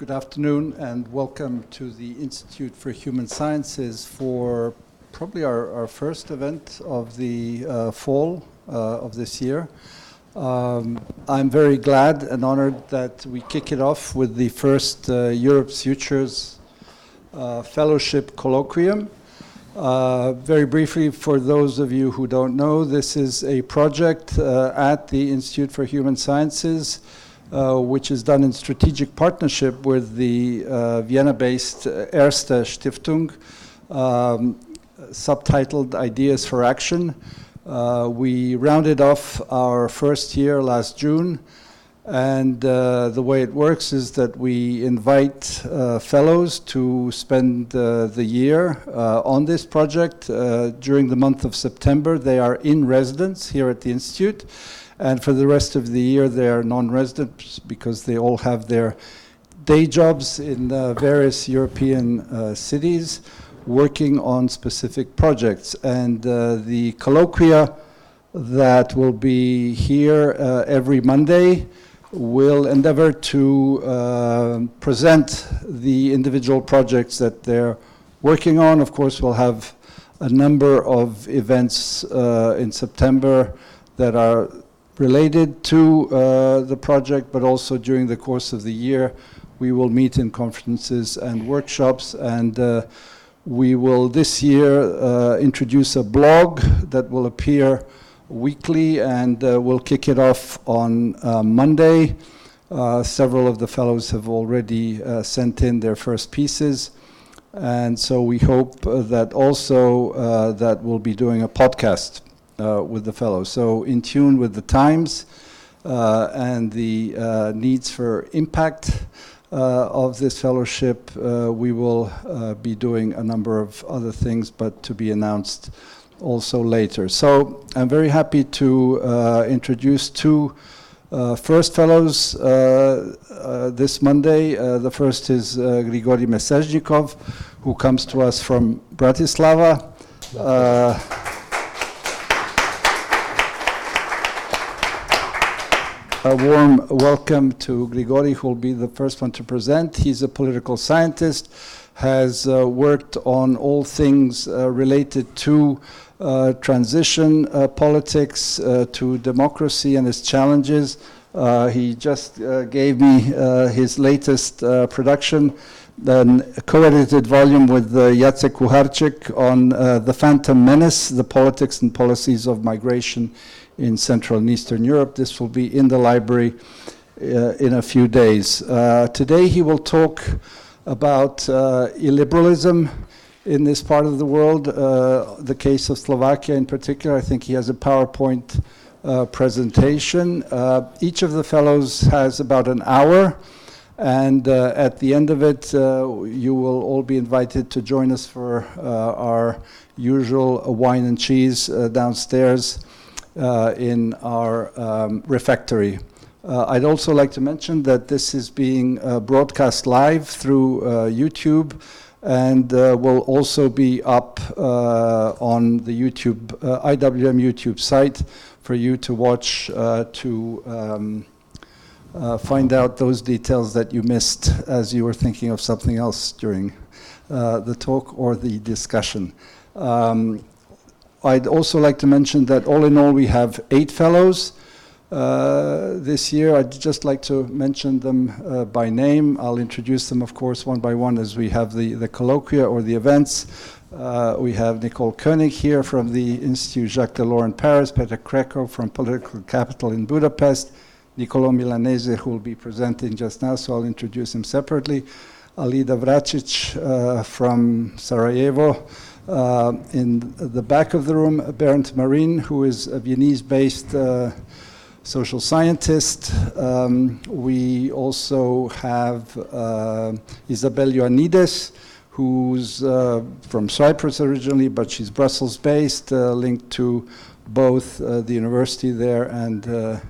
Good afternoon and welcome to the Institute for Human Sciences for probably our first event of the fall of this year. I'm very glad and honored that we kick it off with the first Europe's Futures Fellowship Colloquium. Very briefly, for those of you who don't know, this is a project at the Institute for Human Sciences which is done in strategic partnership with the Vienna-based Erste Stiftung, subtitled Ideas for Action. We rounded off our first year last June, and the way it works is that we invite fellows to spend the year on this project. During the month of September, they are in residence here at the Institute. And for the rest of the year, they are non-residents because they all have their day jobs in various European cities working on specific projects. And the colloquia that will be here every Monday will endeavor to present the individual projects that they're working on. Of course, we'll have a number of events in September that are related to the project, but also during the course of the year, we will meet in conferences and workshops, and we will this year introduce a blog that will appear weekly, and we'll kick it off on Monday. Several of the fellows have already sent in their first pieces, and so we hope that also that we'll be doing a podcast with the fellows. So in tune with the times and the needs for impact of this fellowship, we will be doing a number of other things, but to be announced also later. So I'm very happy to introduce two first fellows this Monday. The first is Grigorij Mesežnikov, who comes to us from Bratislava. A warm welcome to Grigorij, who will be the first one to present. He's a political scientist, has worked on all things related to transition politics, to democracy and its challenges. He just gave me his latest production, a co-edited volume with Jacek Kucharczyk on The Phantom Menace, the Politics and Policies of Migration in Central and Eastern Europe. This will be in the library in a few days. Today he will talk about illiberalism in this part of the world, the case of Slovakia in particular. I think he has a PowerPoint presentation. Each of the fellows has about an hour, and at the end of it you will all be invited to join us for our usual wine and cheese downstairs in our refectory. I'd also like to mention that this is being broadcast live through YouTube, and will also be up on the YouTube IWM YouTube site for you to watch to find out those details that you missed as you were thinking of something else during the talk or the discussion. I'd also like to mention that all in all we have 8 fellows this year. I'd just like to mention them by name. I'll introduce them, of course, one by one as we have the colloquia or the events. We have Nicole Koenig here from the Institut Jacques Delors in Paris, Peter Kreko from Political Capital in Budapest, Niccolo Milanese, who will be presenting just now, so I'll introduce him separately, Alida Vracic from Sarajevo. In the back of the room, Bernd Marin, who is a Viennese-based social scientist. We also have Isabel Ioannidis, who's from Cyprus originally, but she's Brussels-based, linked to both the university there and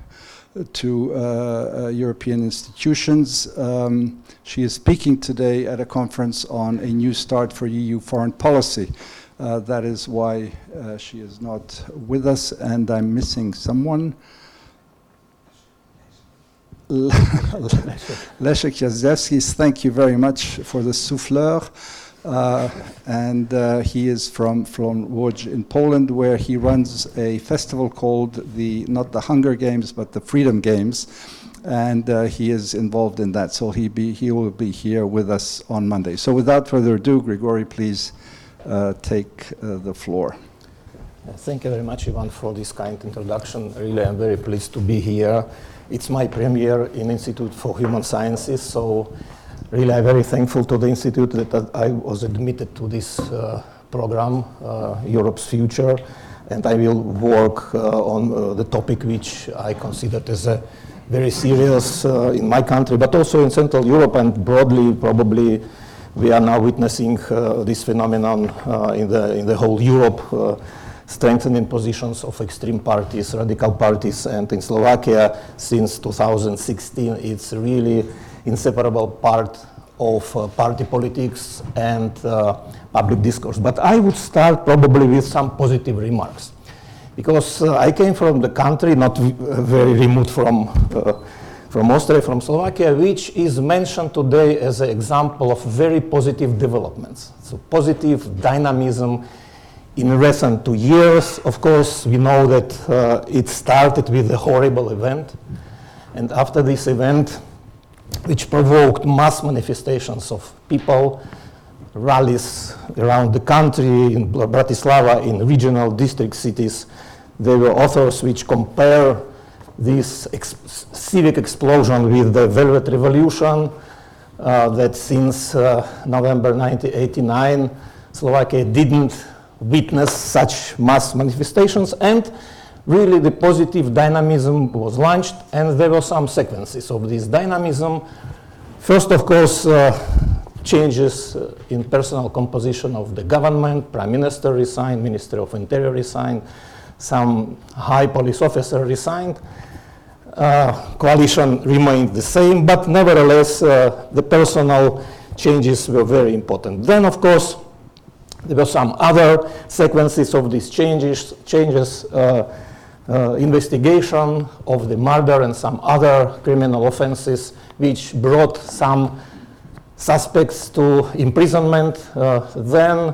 to European institutions. She is speaking today at a conference on a new start for EU foreign policy. That is why she is not with us, and I'm missing someone. Leszek Jazdowski, thank you very much for the souffleur. And he is from Łódź in Poland, where he runs a festival called not the Hunger Games, but the Freedom Games. And he is involved in that, so he will be here with us on Monday. So without further ado, Grigorij, please take the floor. Thank you very much, Ivan, for this kind introduction. Really, I'm very pleased to be here. It's my premiere in Institute for Human Sciences, so really I'm very thankful to the Institute that I was admitted to this program, Europe's Future, and I will work on the topic which I considered as a very serious in my country, but also in Central Europe, and broadly, probably, we are now witnessing this phenomenon in the whole Europe, strengthening positions of extreme parties, radical parties, and in Slovakia since 2016, it's really inseparable part of party politics and public discourse. But I would start probably with some positive remarks, because I came from the country not very remote from Austria, from Slovakia, which is mentioned today as an example of very positive developments. So positive dynamism in recent 2 years. Of course, we know that it started with a horrible event, and after this event, which provoked mass manifestations of people, rallies around the country, in Bratislava, in regional district cities, there were authors which compare this civic explosion with the Velvet Revolution, that since November 1989, Slovakia didn't witness such mass manifestations, and really the positive dynamism was launched, and there were some sequences of this dynamism. First, of course, changes in personal composition of the government. Prime Minister resigned, Minister of Interior resigned, some high police officer resigned. Coalition remained the same, but nevertheless, the personal changes were very important. Then, of course, there were some other sequences of these changes, investigation of the murder and some other criminal offenses, which brought some suspects to imprisonment. Then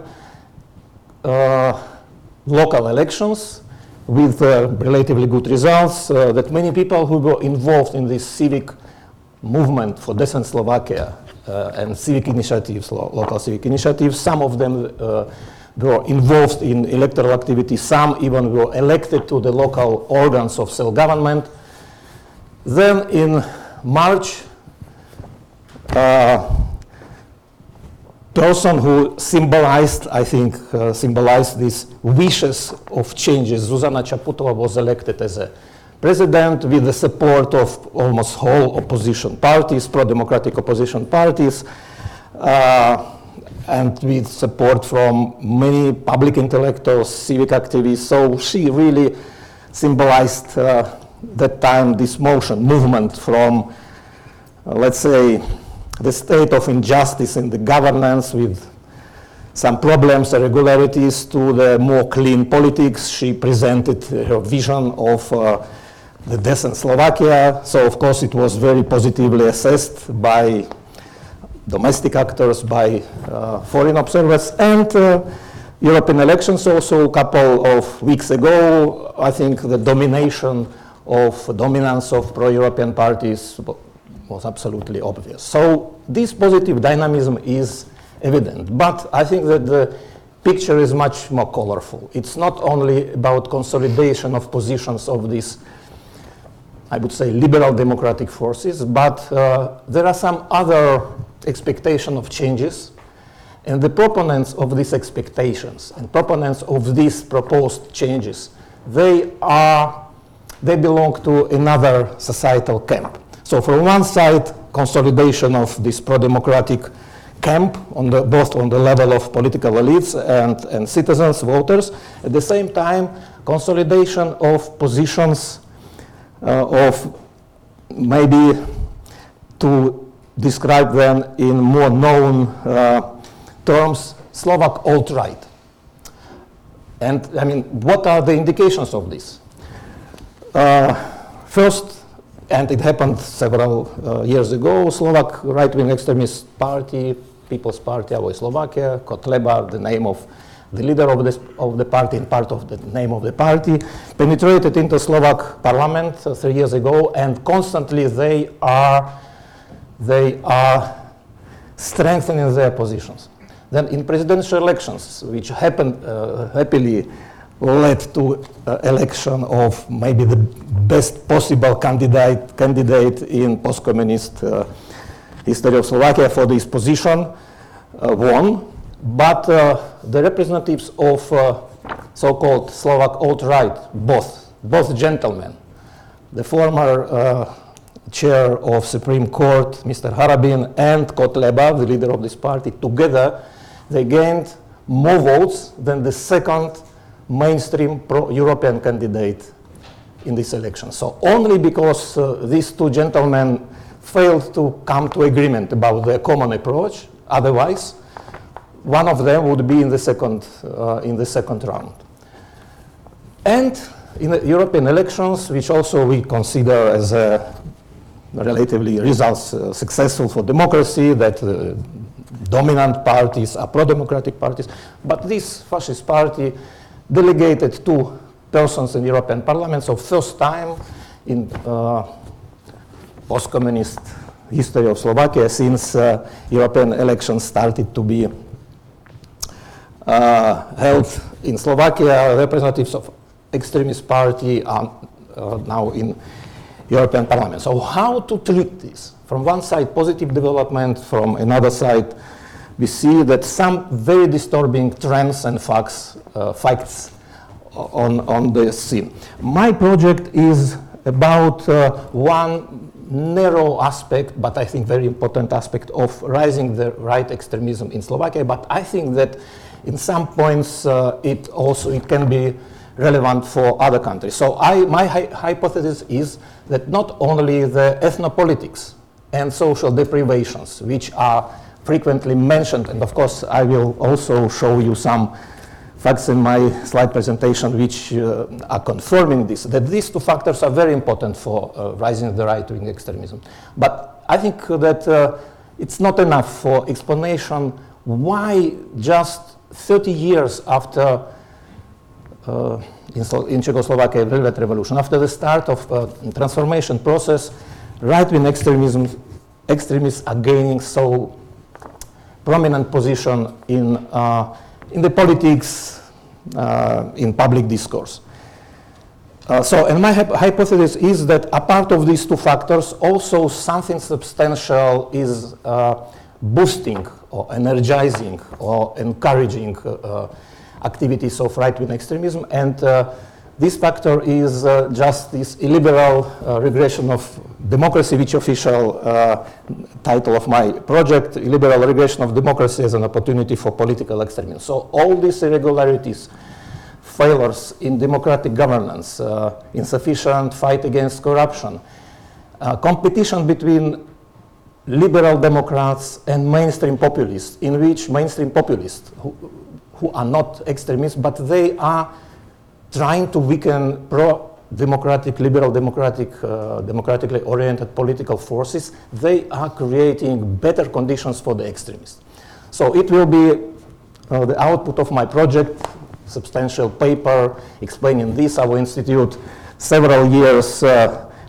local elections with relatively good results, that many people who were involved in this civic movement for decent Slovakia and civic initiatives, local civic initiatives, some of them were involved in electoral activity, some even were elected to the local organs of self-government. Then in March, person who symbolized, I think, symbolized these wishes of changes, Zuzana Čaputová, was elected as a president with the support of almost whole opposition parties, pro-democratic opposition parties, and with support from many public intellectuals, civic activists. So she really symbolized that time this movement from, let's say, the state of injustice in the governance with some problems, irregularities, to the more clean politics. She presented her vision of the decent Slovakia. So, of course, it was very positively assessed by domestic actors, by foreign observers, and European elections also a couple of weeks ago. I think the dominance of pro-European parties was absolutely obvious. So this positive dynamism is evident, but I think that the picture is much more colorful. It's not only about consolidation of positions of these, I would say, liberal democratic forces, but there are some other expectation of changes, and the proponents of these expectations and proponents of these proposed changes, they belong to another societal camp. So from one side, consolidation of this pro-democratic camp, both on the level of political elites and citizens, voters. At the same time, consolidation of positions of maybe, to describe them in more known terms, Slovak alt-right. And I mean, what are the indications of this? First, and it happened several years ago. Slovak right-wing extremist party, People's Party Avoj Slovakia, Kotleba, the name of the leader of the party and part of the name of the party, penetrated into Slovak parliament 3 years ago, and constantly they are strengthening their positions. Then in presidential elections, which happened happily led to election of maybe the best possible candidate in post-communist history of Slovakia for this position, won. But the representatives of so-called Slovak alt-right, both gentlemen, the former chair of Supreme Court, Mr. Harabin, and Kotleba, the leader of this party, together, they gained more votes than the second mainstream pro-European candidate in this election. So only because these two gentlemen failed to come to agreement about their common approach, otherwise, one of them would be in the second round. And in the European elections, which also we consider as relatively results successful for democracy, that dominant parties are pro-democratic parties, but this fascist party delegated 2 persons in the European Parliament, so first time in post-communist history of Slovakia since European elections started to be held in Slovakia. Representatives of extremist party are now in European Parliament. So how to treat this? From one side, positive development. From another side, we see that some very disturbing trends and facts on the scene. My project is about one narrow aspect, but I think very important aspect of rising the right extremism in Slovakia. But I think that in some points it can be relevant for other countries. So my hypothesis is that not only the ethno-politics and social deprivations, which are frequently mentioned, and of course I will also show you some facts in my slide presentation which are confirming this, that these 2 factors are very important for rising the right-wing extremism. But I think that it's not enough for explanation why just 30 years after in Czechoslovakia, Velvet Revolution, after the start of transformation process, right-wing extremists are gaining so prominent position in the politics, in public discourse. And my hypothesis is that apart of these 2 factors, also something substantial is boosting or energizing or encouraging activities of right-wing extremism, and this factor is just this illiberal regression of democracy, which official title of my project, Illiberal Regression of Democracy as an Opportunity for Political Extremism. So all these irregularities, failures in democratic governance, insufficient fight against corruption, competition between liberal Democrats and mainstream populists, in which mainstream populists, who are not extremists, but they are trying to weaken pro-democratic, liberal democratic, democratically oriented political forces, they are creating better conditions for the extremists. So it will be the output of my project, substantial paper explaining this. Our institute several years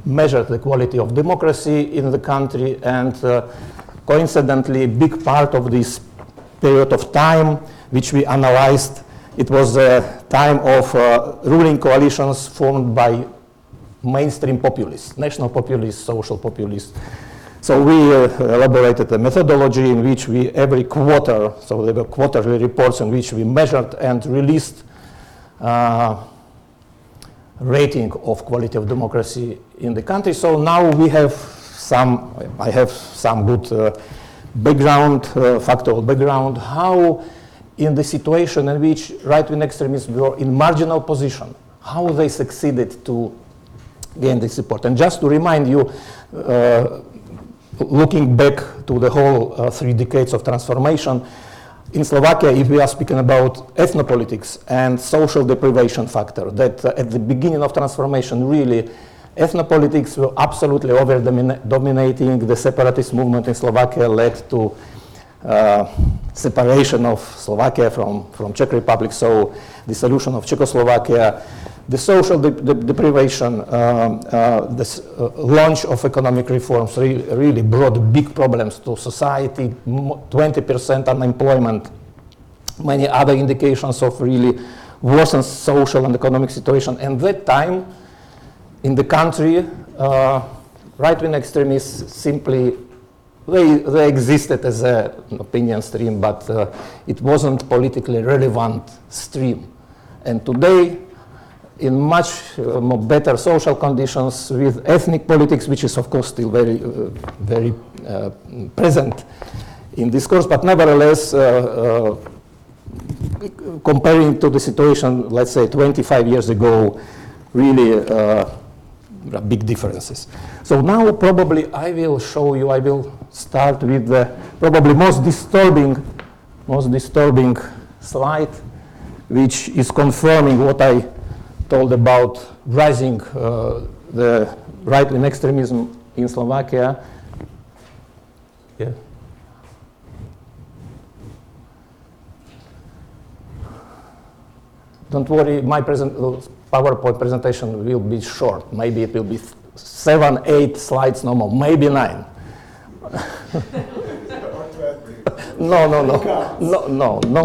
measured the quality of democracy in the country, and coincidentally, a big part of this period of time which we analyzed, it was a time of ruling coalitions formed by mainstream populists, national populists, social populists. So we elaborated a methodology in which we every quarter, so there were quarterly reports in which we measured and released rating of quality of democracy in the country. So now we have I have some good background, factual background, how in the situation in which right-wing extremists were in marginal position, how they succeeded to gain this support. And just to remind you, looking back to the whole 3 decades of transformation, in Slovakia, if we are speaking about ethno-politics and social deprivation factor, that at the beginning of transformation really Ethno-politics were absolutely dominating. The separatist movement in Slovakia led to separation of Slovakia from Czech Republic, so dissolution of Czechoslovakia, the social deprivation, the launch of economic reforms really brought big problems to society, 20% unemployment, many other indications of really worsened social and economic situation. And that time, in the country, right-wing extremists simply, they existed as an opinion stream, but it wasn't politically relevant stream. And today, in much more better social conditions with ethnic politics, which is of course still very present in discourse, but nevertheless, comparing to the situation, let's say 25 years ago, really big differences. So now probably I will show you, I will start with the probably most disturbing slide, which is confirming what I told about rising the right-wing extremism in Slovakia. Yeah. Don't worry, my PowerPoint presentation will be short. Maybe it will be 7, 8 slides, no more, maybe 9. No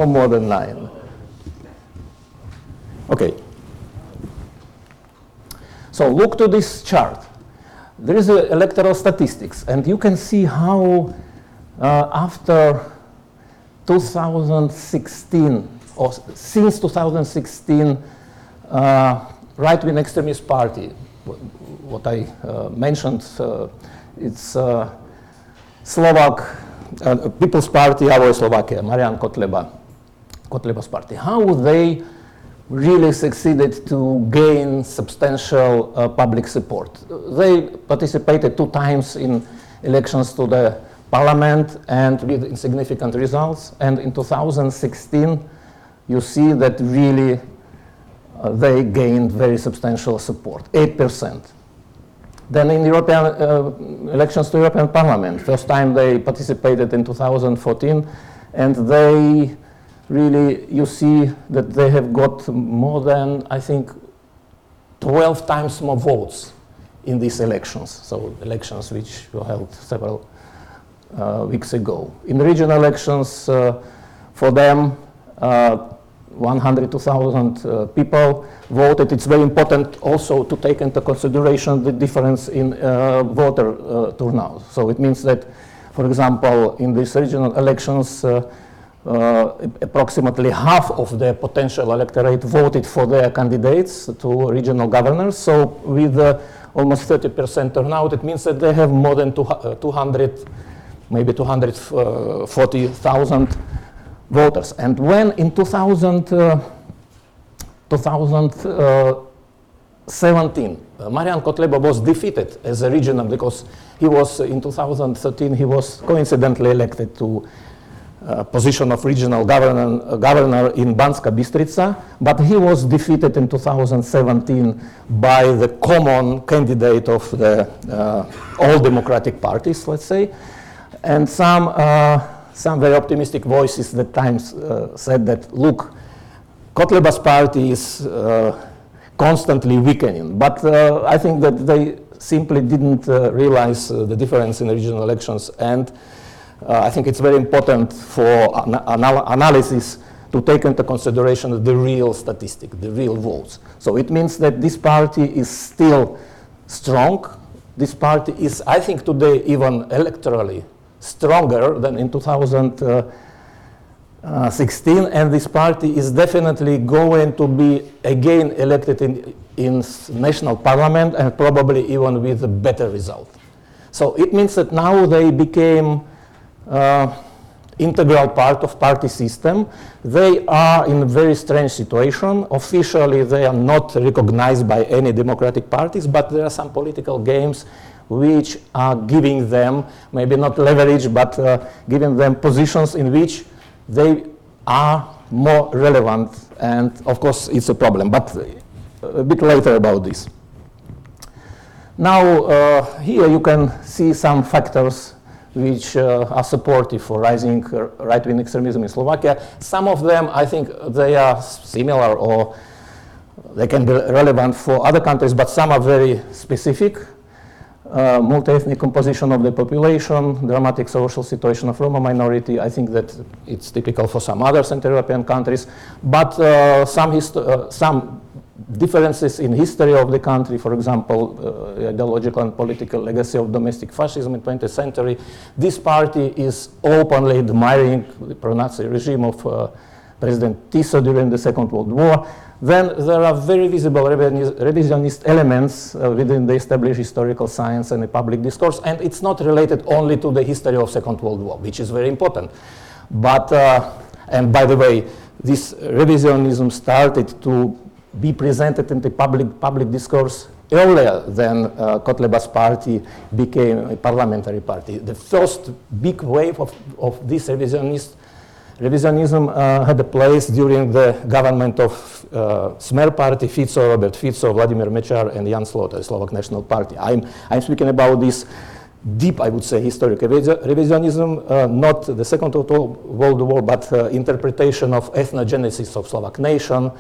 more than 9. Okay. So look to this chart. There is electoral statistics, and you can see how after 2016, or since 2016, right-wing extremist party, what I mentioned, it's Slovak People's Party, our Slovakia, Marian Kotleba's party. How they really succeeded to gain substantial public support. They participated 2 times in elections to the parliament and with insignificant results. And in 2016, you see that really they gained very substantial support, 8%. Then in European elections to European Parliament, first time they participated in 2014, and they really, you see that they have got more than, I think, 12 times more votes in these elections. So elections which were held several weeks ago. In regional elections, for them, 102,000 people voted. It's very important also to take into consideration the difference in voter turnout. So it means that, for example, in these regional elections, approximately half of the potential electorate voted for their candidates to regional governors. So with almost 30% turnout, it means that they have more than 200, maybe 240,000 voters. And when in 2017, Marian Kotleba was defeated as a regional, because he was, in 2013, he was coincidentally elected to position of regional governor in Banska Bystrica, but he was defeated in 2017 by the common candidate of the all democratic parties, let's say. And some very optimistic voices at times said that, look, Kotleba's party is constantly weakening. But I think that they simply didn't realize the difference in regional elections. And I think it's very important for analysis to take into consideration the real statistic, the real votes. So it means that this party is still strong. This party is, I think, today even electorally stronger than in 2016, and this party is definitely going to be again elected in national parliament, and probably even with a better result. So it means that now they became integral part of party system. They are in a very strange situation. Officially, they are not recognized by any democratic parties, but there are some political games which are giving them, maybe not leverage, but giving them positions in which they are more relevant. And of course, it's a problem, but a bit later about this. Now, here you can see some factors which are supportive for rising right-wing extremism in Slovakia. Some of them, I think, they are similar or they can be relevant for other countries, but some are very specific. Multi-ethnic composition of the population, dramatic social situation of Roma minority. I think that it's typical for some other Central European countries, but some differences in history of the country, for example, ideological and political legacy of domestic fascism in 20th century. This party is openly admiring the pro-Nazi regime of President Tiso during the Second World War. Then there are very visible revisionist elements within the established historical science and the public discourse, and it's not related only to the history of Second World War, which is very important. But, and by the way, this revisionism started to be presented in the public discourse earlier than Kotleba's party became a parliamentary party. The first big wave of this revisionism had a place during the government of Smer party, Fico, Robert Fico, Vladimir Mečiar, and Jan Slota, the Slovak National Party. I'm speaking about this deep, I would say, historical revisionism, not the Second World War, but interpretation of ethnogenesis of Slovak nation,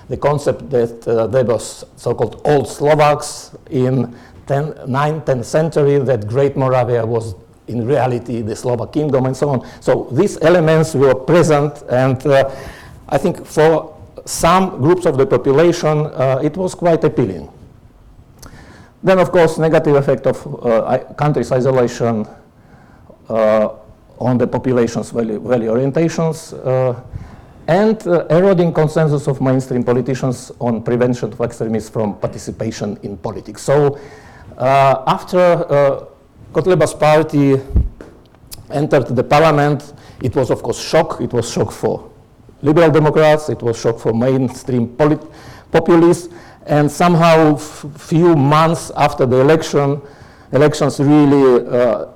the concept that there was so-called old Slovaks in 9th, 10th century, that Great Moravia was in reality the Slovak kingdom and so on. So these elements were present, and I think for some groups of the population it was quite appealing. Then of course negative effect of country's isolation on the population's value orientations, and eroding consensus of mainstream politicians on prevention of extremists from participation in politics. So after Kotleba's party entered the parliament, it was of course shock. It was shock for liberal Democrats, it was shock for mainstream populists, and somehow few months after the elections really,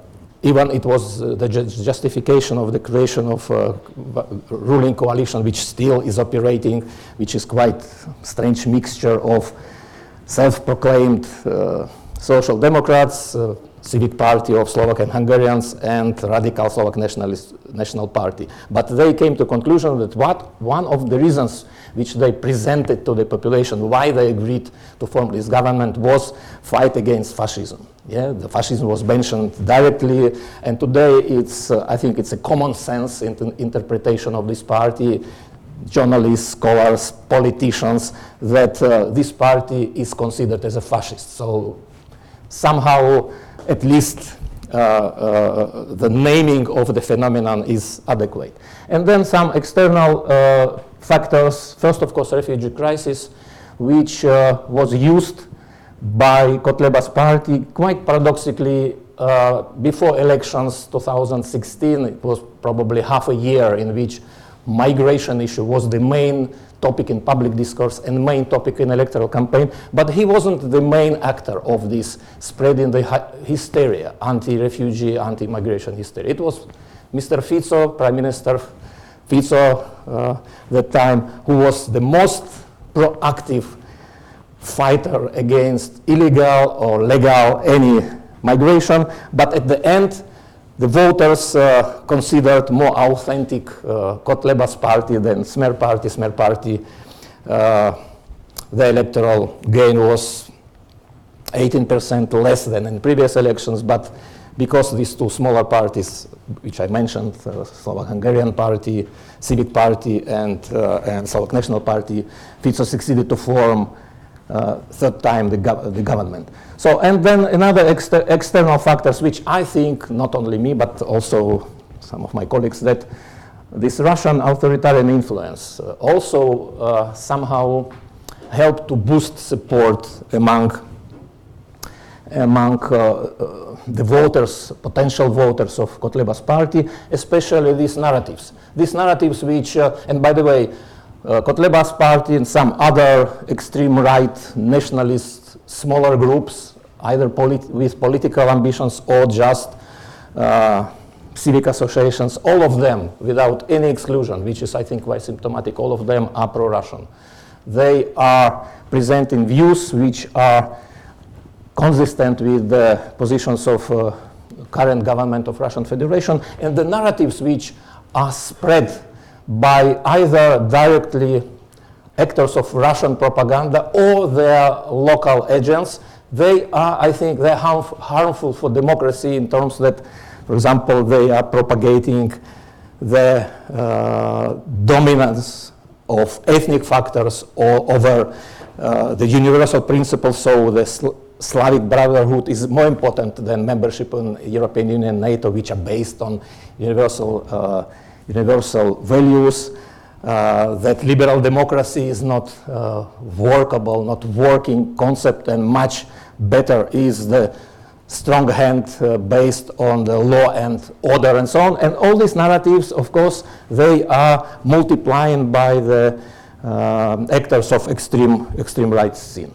even it was the justification of the creation of a ruling coalition, which still is operating, which is quite strange mixture of self-proclaimed social democrats, Civic Party of Slovak and Hungarians, and radical Slovak National Party. But they came to conclusion that one of the reasons which they presented to the population why they agreed to form this government was fight against fascism. Yeah, the fascism was mentioned directly, and today it's, I think it's a common sense interpretation of this party, journalists, scholars, politicians, that this party is considered as a fascist. So somehow, at least the naming of the phenomenon is adequate. And then some external factors. First, of course, refugee crisis, which was used by Kotleba's party quite paradoxically before elections 2016. It was probably half a year in which migration issue was the main topic in public discourse and main topic in electoral campaign, but he wasn't the main actor of this spreading the hysteria, anti-refugee, anti-migration hysteria. It was Mr. Fico, Prime Minister Fico, that time, who was the most proactive fighter against illegal or legal any migration, but at the end, the voters considered more authentic Kotleba's party than Smer party. Smer party, the electoral gain was 18% less than in previous elections, but because these two smaller parties, which I mentioned, Slovak Hungarian Party, Civic Party, and Slovak National Party, Fico succeeded to form third time the government. So, and then another external factors, which I think, not only me, but also some of my colleagues, that this Russian authoritarian influence also somehow helped to boost support among the voters, potential voters of Kotleba's party, especially these narratives. These narratives which, and by the way, Kotleba's party and some other extreme right nationalist smaller groups, either with political ambitions or just civic associations, all of them, without any exclusion, which is, I think, quite symptomatic, all of them are pro-Russian. They are presenting views which are consistent with the positions of current government of Russian Federation, and the narratives which are spread by either directly actors of Russian propaganda or their local agents, they are, I think, they're harmful for democracy in terms that, for example, they are propagating the dominance of ethnic factors over the universal principles. So the Slavic brotherhood is more important than membership in European Union and NATO, which are based on universal values. That liberal democracy is not workable, not working concept, and much better is the strong hand based on the law and order and so on. And all these narratives, of course, they are multiplying by the actors of extreme right scene.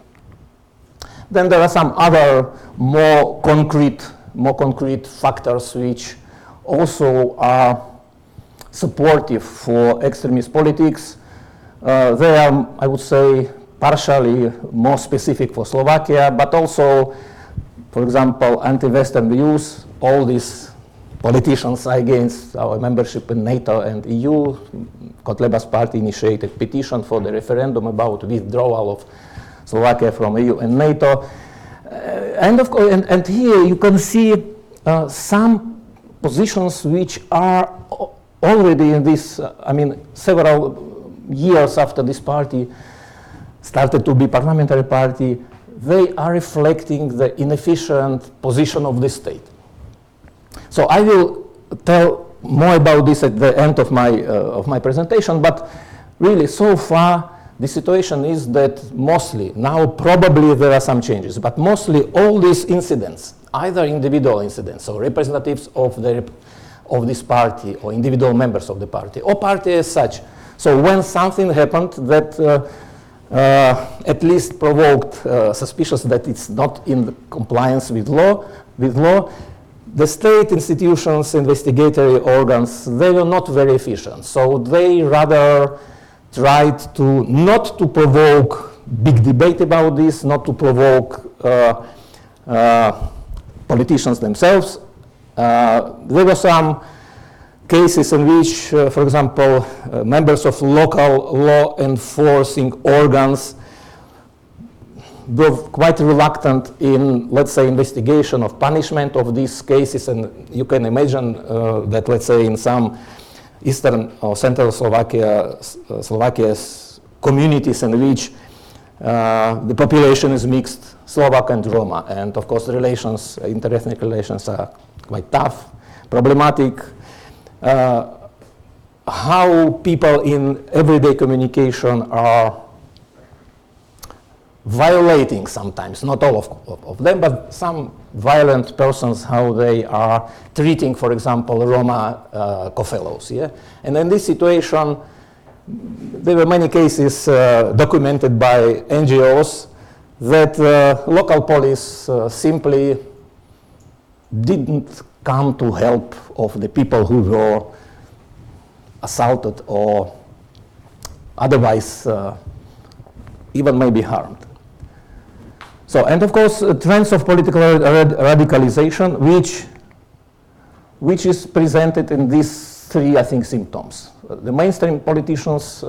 Then there are some other more concrete factors which also are supportive for extremist politics. They are, I would say, partially more specific for Slovakia, but also, for example, anti-Western views. All these politicians against our membership in NATO and EU. Kotleba's party initiated petition for the referendum about withdrawal of Slovakia from EU and NATO. And of course, and here you can see some positions which are already in this, I mean, several years after this party started to be parliamentary party, they are reflecting the inefficient position of the state. So I will tell more about this at the end of my presentation, but really so far the situation is that mostly, now probably there are some changes, but mostly all these incidents, either individual incidents or representatives of this party or individual members of the party or party as such. So when something happened that at least provoked suspicions that it's not in compliance with law, the state institutions, investigatory organs, they were not very efficient. So they rather tried to not to provoke big debate about this, not to provoke politicians themselves. There were some cases in which, for example, members of local law enforcing organs were quite reluctant in, let's say, investigation of punishment of these cases. And you can imagine that, let's say, in some eastern or central Slovakia's communities in which the population is mixed, Slovak and Roma. And of course, relations, interethnic relations are quite tough, problematic. How people in everyday communication are violating sometimes, not all of them, but some violent persons, how they are treating, for example, Roma co-fellows. Yeah? And in this situation, there were many cases documented by NGOs that local police simply didn't come to help of the people who were assaulted or otherwise even maybe harmed. So, and of course, trends of political radicalization, which is presented in these three, I think, symptoms. The mainstream politicians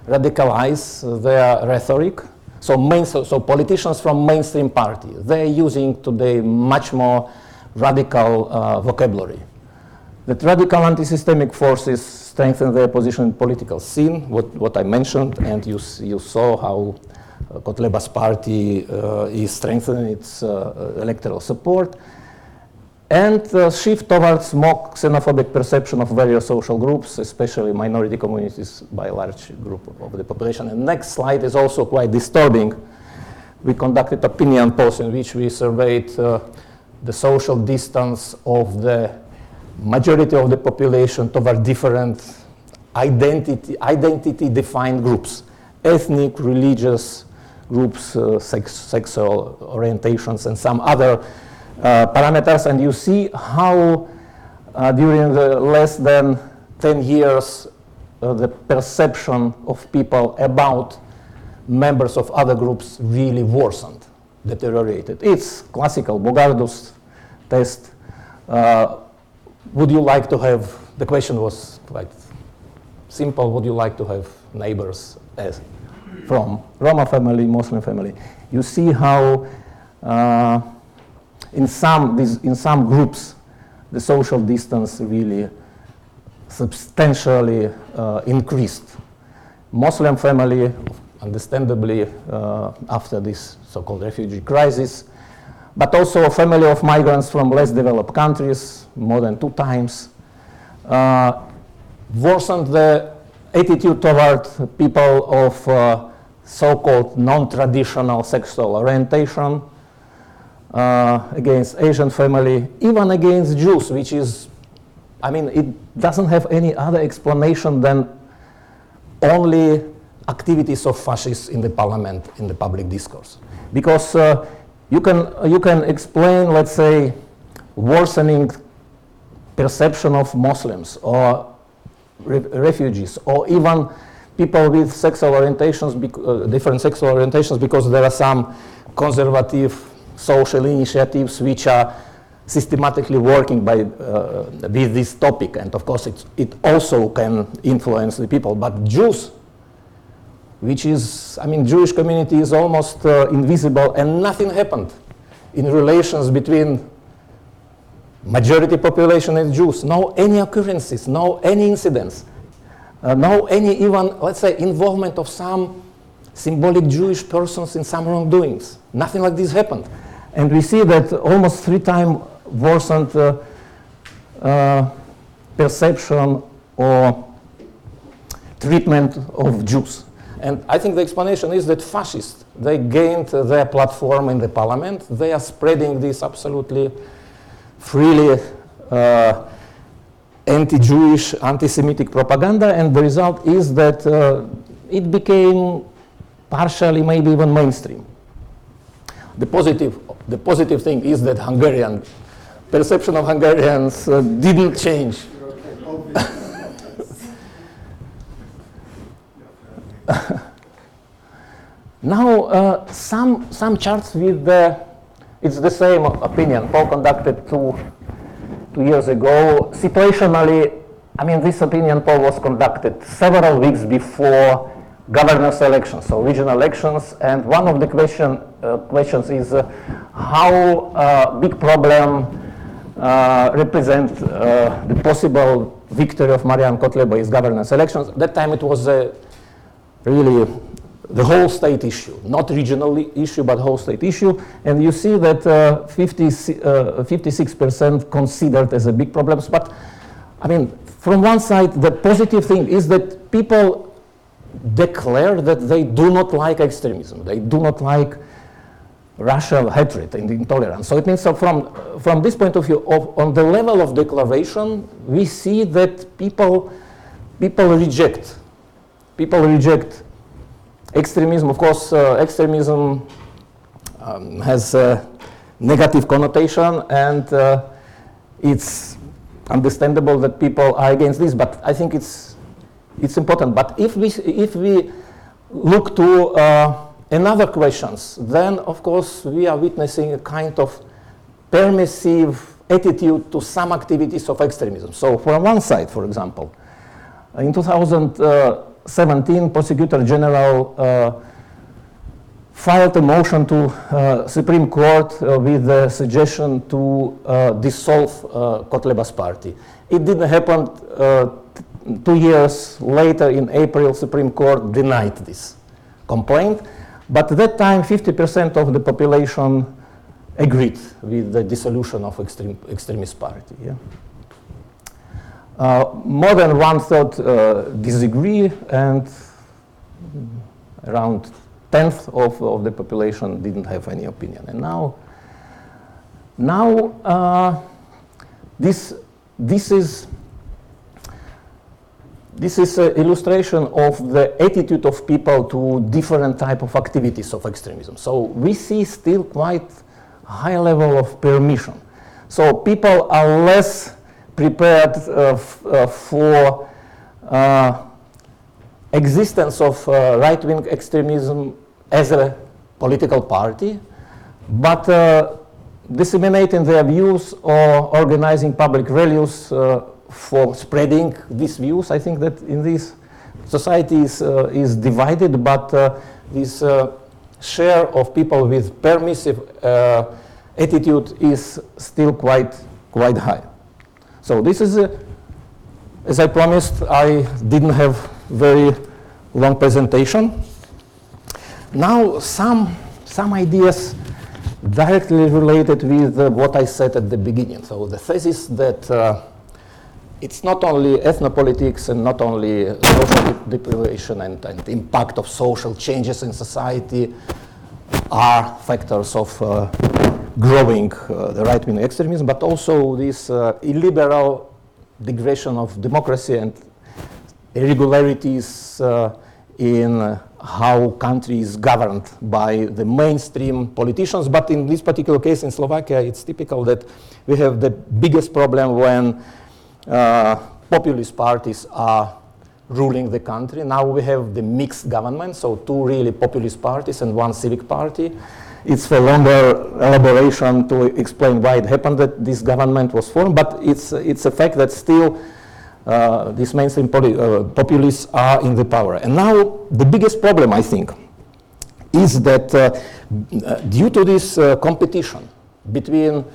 radicalize their rhetoric. So politicians from mainstream party, they're using today much more radical vocabulary. That radical anti-systemic forces strengthen their position in political scene, what I mentioned, and you saw how Kotleba's party is strengthening its electoral support, and shift towards more xenophobic perception of various social groups, especially minority communities by a large group of the population. And next slide is also quite disturbing. We conducted opinion polls in which we surveyed the social distance of the majority of the population toward different identity-defined groups, ethnic, religious groups, sexual orientations, and some other parameters. And you see how during the less than 10 years, the perception of people about members of other groups really worsened deteriorated. It's classical Bogardu's test. Would you like to have, the question was quite simple, would you like to have neighbors as from Roma family, Muslim family? You see how in some groups the social distance really substantially increased. Muslim family, understandably, after this so-called refugee crisis, but also a family of migrants from less developed countries, more than 2 times, worsened the attitude toward people of so-called non-traditional sexual orientation, against Asian family, even against Jews, which is, I mean, it doesn't have any other explanation than only activities of fascists in the parliament, in the public discourse. Because you can explain, let's say, worsening perception of Muslims or refugees or even people with sexual orientations, different sexual orientations, because there are some conservative social initiatives which are systematically working with this topic, and of course it also can influence the people. But Jews, which is, I mean, Jewish community is almost invisible, and nothing happened in relations between majority population and Jews. No any occurrences, no any incidents, no any even, let's say, involvement of some symbolic Jewish persons in some wrongdoings. Nothing like this happened. And we see that almost 3 times worsened perception or treatment of Jews. And I think the explanation is that fascists, they gained their platform in the parliament. They are spreading this absolutely freely anti-Jewish, anti-Semitic propaganda, and the result is that it became partially, maybe even mainstream. The positive thing is that Hungarian perception of Hungarians didn't change. Now, some charts with it's the same opinion. Poll conducted two years ago. Situationally, I mean, this opinion poll was conducted several weeks before governors' elections, so regional elections, and one of the questions is how big problem represent the possible victory of Marian Kotleba in governors' elections. That time it was really the whole state issue, not regional issue, but whole state issue. And you see that 56% considered as a big problem. But I mean, from one side, the positive thing is that people declare that they do not like extremism. They do not like racial hatred and intolerance. So it means, so from this point of view, on the level of declaration, we see that people reject extremism. Of course, extremism has a negative connotation, and it's understandable that people are against this, but I think it's important. But if we look to another questions, then of course we are witnessing a kind of permissive attitude to some activities of extremism. So from one side, for example, in 2017, Prosecutor General filed a motion to Supreme Court with the suggestion to dissolve Kotleba's party. It didn't happen. 2 years later, in April, Supreme Court denied this complaint. But at that time, 50% of the population agreed with the dissolution of extremist party. Yeah? More than 1/3 disagree, and around 1/10 of the population didn't have any opinion. And now this is an illustration of the attitude of people to different type of activities of extremism. So we see still quite high level of permission. So people are less prepared for existence of right-wing extremism as a political party. but disseminating their views or organizing public rallies for spreading these views. I think that in this society is divided, but this share of people with permissive attitude is still quite high. So this is, as I promised, I didn't have very long presentation. Now some ideas directly related with what I said at the beginning. So the thesis that it's not only ethno-politics and not only social deprivation and impact of social changes in society are factors of growing the right-wing extremism, but also this illiberal degradation of democracy and irregularities in how country is governed by the mainstream politicians. But in this particular case in Slovakia, it's typical that we have the biggest problem when populist parties are ruling the country. Now we have the mixed government, so two really populist parties and one civic party. It's for longer elaboration to explain why it happened that this government was formed, but it's a fact that still these mainstream populists are in the power. And now the biggest problem, I think, is that due to this competition between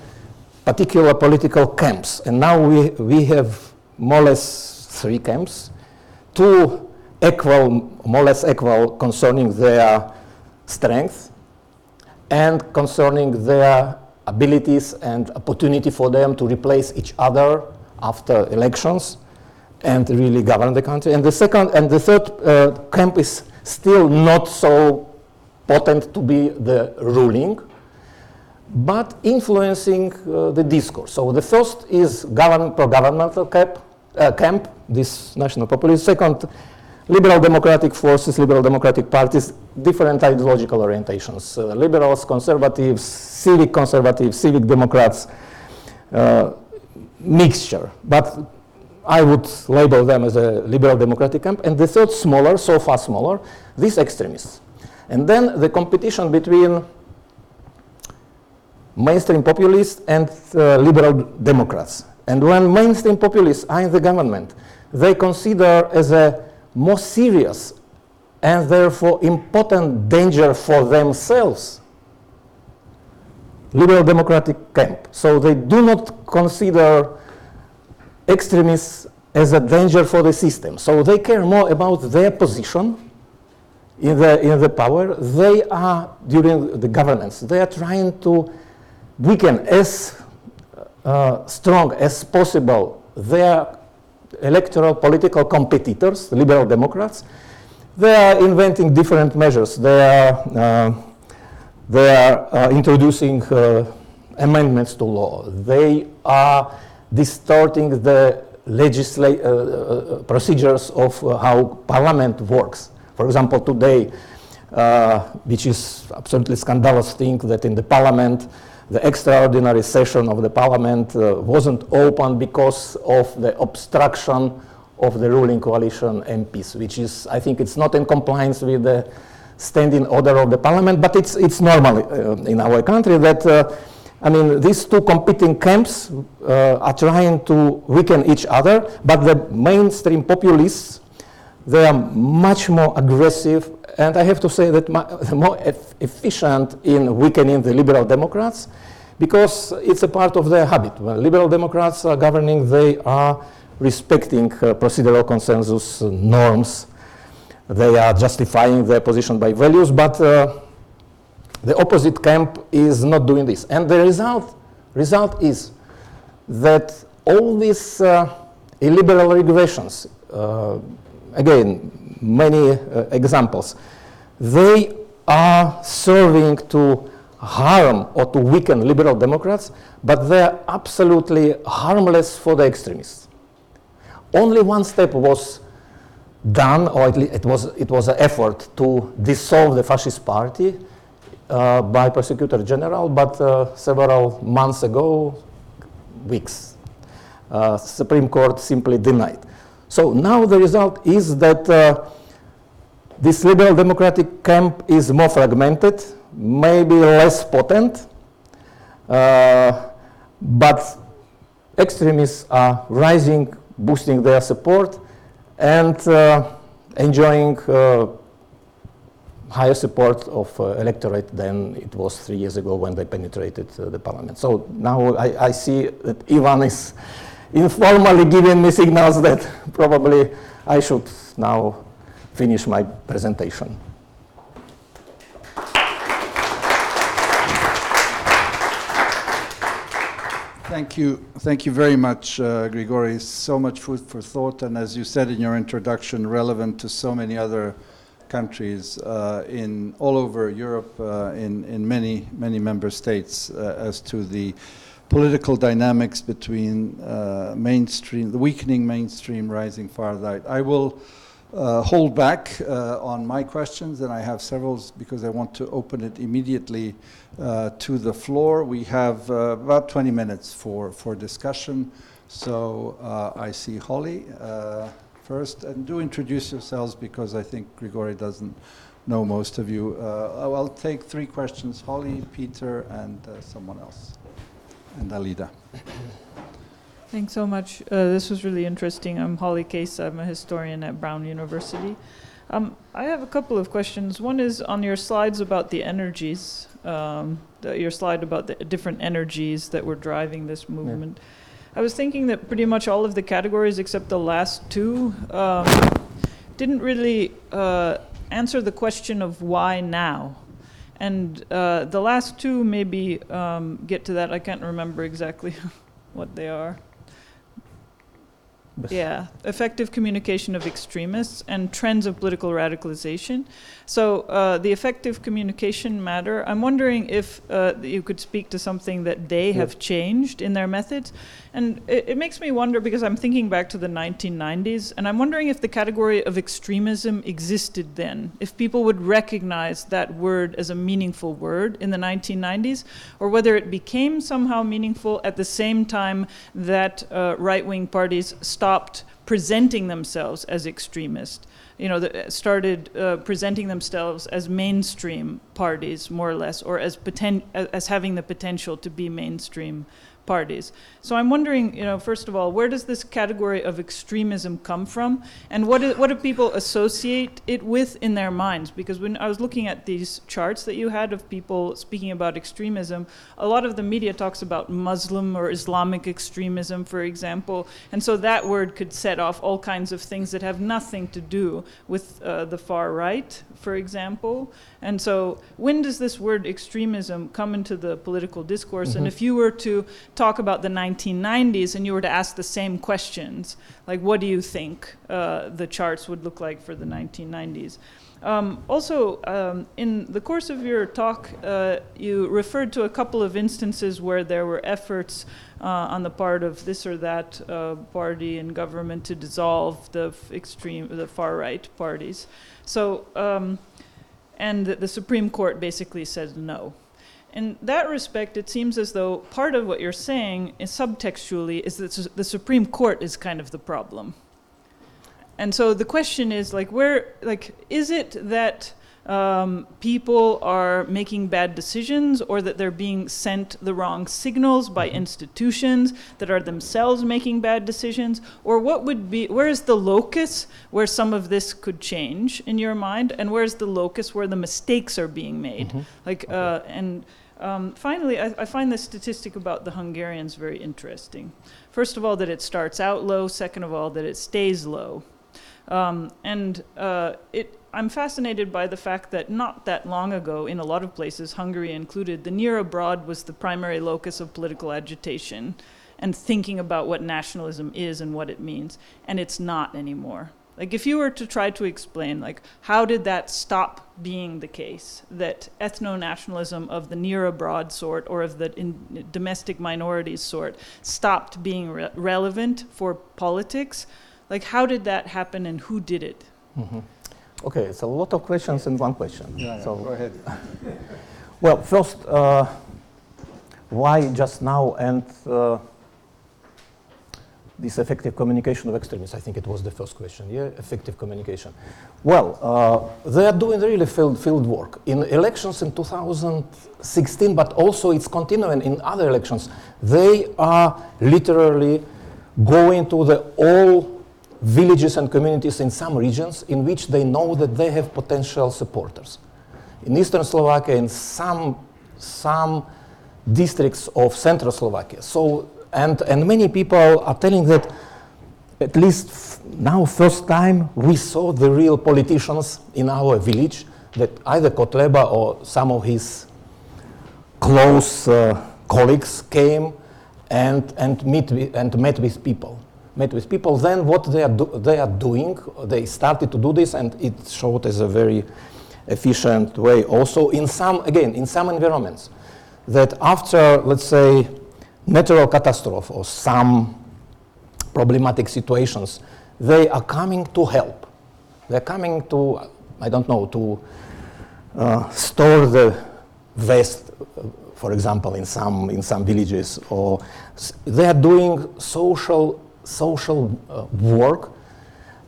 particular political camps, and now we have more or less three camps, two equal, more or less equal concerning their strength and concerning their abilities and opportunity for them to replace each other after elections and really govern the country. And the second and the third camp is still not so potent to be the ruling, but influencing the discourse. So the first is pro-governmental camp, this national populist. Second, liberal democratic forces, liberal democratic parties, different ideological orientations. Liberals, conservatives, civic democrats, mixture. But I would label them as a liberal democratic camp. And the third, smaller, so far smaller, these extremists. And then the competition between mainstream populists and liberal democrats. And when mainstream populists are in the government, they consider as a more serious and therefore important danger for themselves liberal democratic camp. So they do not consider extremists as a danger for the system. So they care more about their position in the power. They are, during the governance, they are trying to weaken as strong as possible their electoral political competitors, the liberal democrats. They are inventing different measures. They are introducing amendments to law. They are distorting the procedures of how parliament works. For example, today, which is absolutely scandalous thing that in the parliament, the extraordinary session of the parliament wasn't open because of the obstruction of the ruling coalition MPs, which is, I think it's not in compliance with the standing order of the parliament, but it's normal in our country that, I mean, these two competing camps are trying to weaken each other, but the mainstream populists, they are much more aggressive, and I have to say that more efficient in weakening the liberal democrats, because it's a part of their habit. When liberal democrats are governing, they are respecting procedural consensus norms. They are justifying their position by values, but the opposite camp is not doing this. And the result is that all these illiberal regressions, again, many examples, they are serving to harm or to weaken liberal democrats, but they are absolutely harmless for the extremists. Only one step was done, or it was an effort to dissolve the fascist party by Prosecutor General, but several months ago, weeks, Supreme Court simply denied. So now the result is that this liberal democratic camp is more fragmented, maybe less potent, but extremists are rising, boosting their support, and enjoying higher support of electorate than it was 3 years ago when they penetrated the parliament. So now I see that Ivan is informally giving me signals that probably I should now finish my presentation. Thank you very much, Grigorij. So much food for thought, and as you said in your introduction, relevant to so many other countries in all over Europe, in many member states, as to the political dynamics between the weakening mainstream, rising far right. I will hold back on my questions, and I have several because I want to open it immediately to the floor. We have about 20 minutes for discussion. So I see Holly first, and do introduce yourselves because I think Grigorij doesn't know most of you. I'll take 3 questions, Holly, Peter, and someone else, and Alida. Thanks so much. This was really interesting. I'm Holly Case. I'm a historian at Brown University. I have a couple of questions. One is on your slides about the energies, your slide about the different energies that were driving this movement. Yeah. I was thinking that pretty much all of the categories except the last 2 didn't really answer the question of why now. And the last 2 maybe get to that. I can't remember exactly what they are. Yeah, effective communication of extremists and trends of political radicalization. So the effective communication matter, I'm wondering if you could speak to something that they have changed in their methods. And it makes me wonder, because I'm thinking back to the 1990s, and I'm wondering if the category of extremism existed then, if people would recognize that word as a meaningful word in the 1990s, or whether it became somehow meaningful at the same time that right-wing parties stopped presenting themselves as extremist. You know, started presenting themselves as mainstream parties, more or less, or as having the potential to be mainstream parties. So I'm wondering, you know, first of all, where does this category of extremism come from, and what do people associate it with in their minds? Because when I was looking at these charts that you had of people speaking about extremism, a lot of the media talks about Muslim or Islamic extremism, for example, and so that word could set off all kinds of things that have nothing to do with the far right, for example. And so when does this word extremism come into the political discourse? Mm-hmm. And if you were to talk about the 1990s and you were to ask the same questions, like what do you think the charts would look like for the 1990s? Also, in the course of your talk, you referred to a couple of instances where there were efforts on the part of this or that party in government to dissolve the far-right parties. So, and the Supreme Court basically said no. In that respect, it seems as though part of what you're saying is subtextually is that the Supreme Court is kind of the problem. And so the question is, like, is it that people are making bad decisions, or that they're being sent the wrong signals by institutions that are themselves making bad decisions? Or where is the locus where some of this could change in your mind, and where's the locus where the mistakes are being made? Finally, I find this statistic about the Hungarians very interesting. First of all, that it starts out low. Second of all, that it stays low. I'm fascinated by the fact that not that long ago, in a lot of places, Hungary included, the near abroad was the primary locus of political agitation and thinking about what nationalism is and what it means, and it's not anymore. Like, if you were to try to explain, like, how did that stop being the case, that ethno-nationalism of the near abroad sort or of the domestic minorities sort stopped being relevant for politics? Like, how did that happen and who did it? Mm-hmm. Okay, it's a lot of questions in one question. Yeah, so go ahead. Well, first, why just now? And this effective communication of extremists? I think it was the first question. Yeah, effective communication. Well, they are doing really field work. In elections in 2016, but also it's continuing in other elections, they are literally going to all villages and communities in some regions in which they know that they have potential supporters. In eastern Slovakia, in some districts of central Slovakia. So, and many people are telling that at least now first time we saw the real politicians in our village, that either Kotleba or some of his close colleagues came and met with people. Then what they are doing, they started to do this, and it showed as a very efficient way also in some environments, that after, let's say, natural catastrophe or some problematic situations, they are coming to help. They're coming to, I don't know, to store the waste, for example, in some villages, or they are doing social work.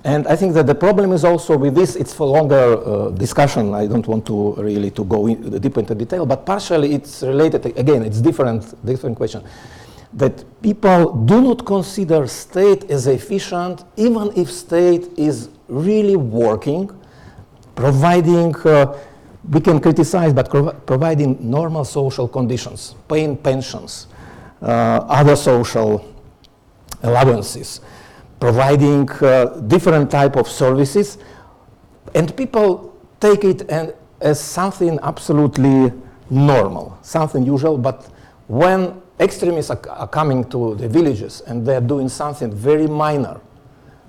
And I think that the problem is also with this, it's for longer discussion. I don't want to really to go deep into detail, but partially it's related, again, it's different question. That people do not consider state as efficient, even if state is really working, providing, we can criticize, but providing normal social conditions, paying pensions, other social allowances, providing different type of services, and people take it as something absolutely normal, something usual. But when extremists are coming to the villages and they're doing something very minor,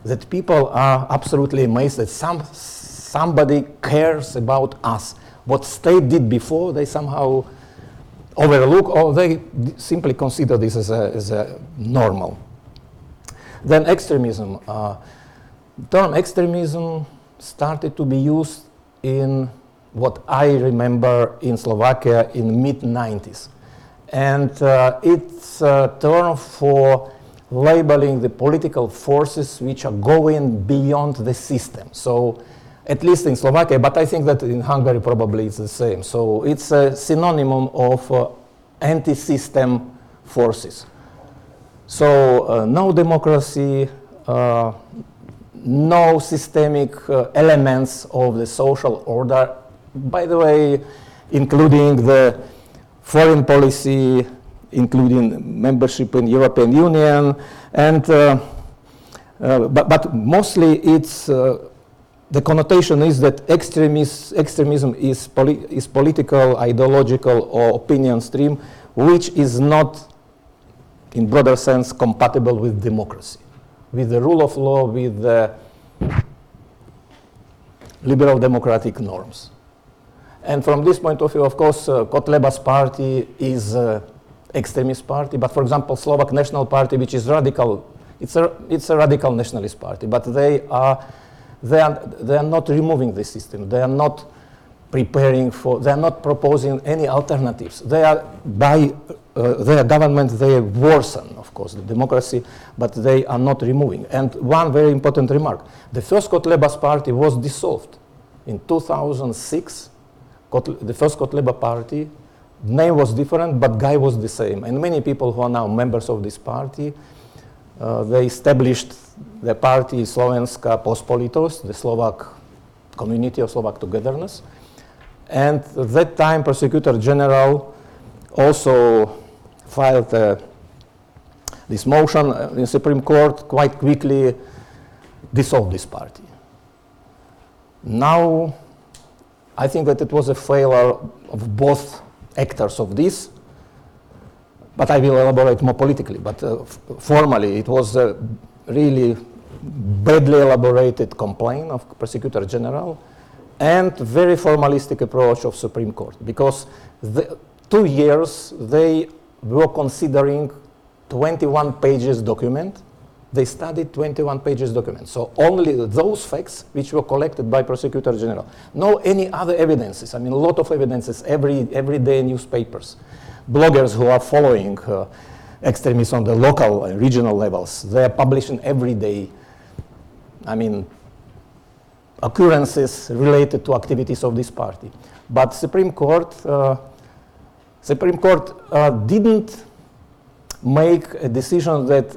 that people are absolutely amazed that somebody cares about us. What state did before, they somehow overlook, or they simply consider this as a normal. Then extremism. The term extremism started to be used in what I remember in Slovakia in mid-90s. And it's a term for labeling the political forces which are going beyond the system. So at least in Slovakia, but I think that in Hungary probably it's the same. So it's a synonym of anti-system forces. So no democracy, no systemic elements of the social order, by the way, including the foreign policy, including membership in European Union, and but mostly it's the connotation is that extremism is political, ideological, or opinion stream, which is not, in broader sense, compatible with democracy, with the rule of law, with the liberal democratic norms. And from this point of view, of course, Kotleba's party is an extremist party, but for example, Slovak National Party, which is radical, it's a radical nationalist party, but they are not removing the system. They are not preparing for, they are not proposing any alternatives. They are, by their government, they worsen, of course, the democracy, but they are not removing. And one very important remark, the first Kotleba's party was dissolved in 2006. The first Kotleba party, name was different, but guy was the same. And many people who are now members of this party, they established the party Slovenská pospolitosť, the Slovak community of Slovak togetherness. And at that time, Prosecutor General also filed this motion in Supreme Court, quite quickly dissolved this party. Now, I think that it was a failure of both actors of this, but I will elaborate more politically. But formally, it was a really badly elaborated complaint of Prosecutor General and very formalistic approach of Supreme Court, because 2 years they were considering 21 pages document. They studied 21 pages document. So only those facts which were collected by Prosecutor General. No any other evidences. I mean, a lot of evidences every day, newspapers, bloggers who are following extremists on the local and regional levels. They are publishing every day, I mean, occurrences related to activities of this party. But Supreme Court didn't make a decision that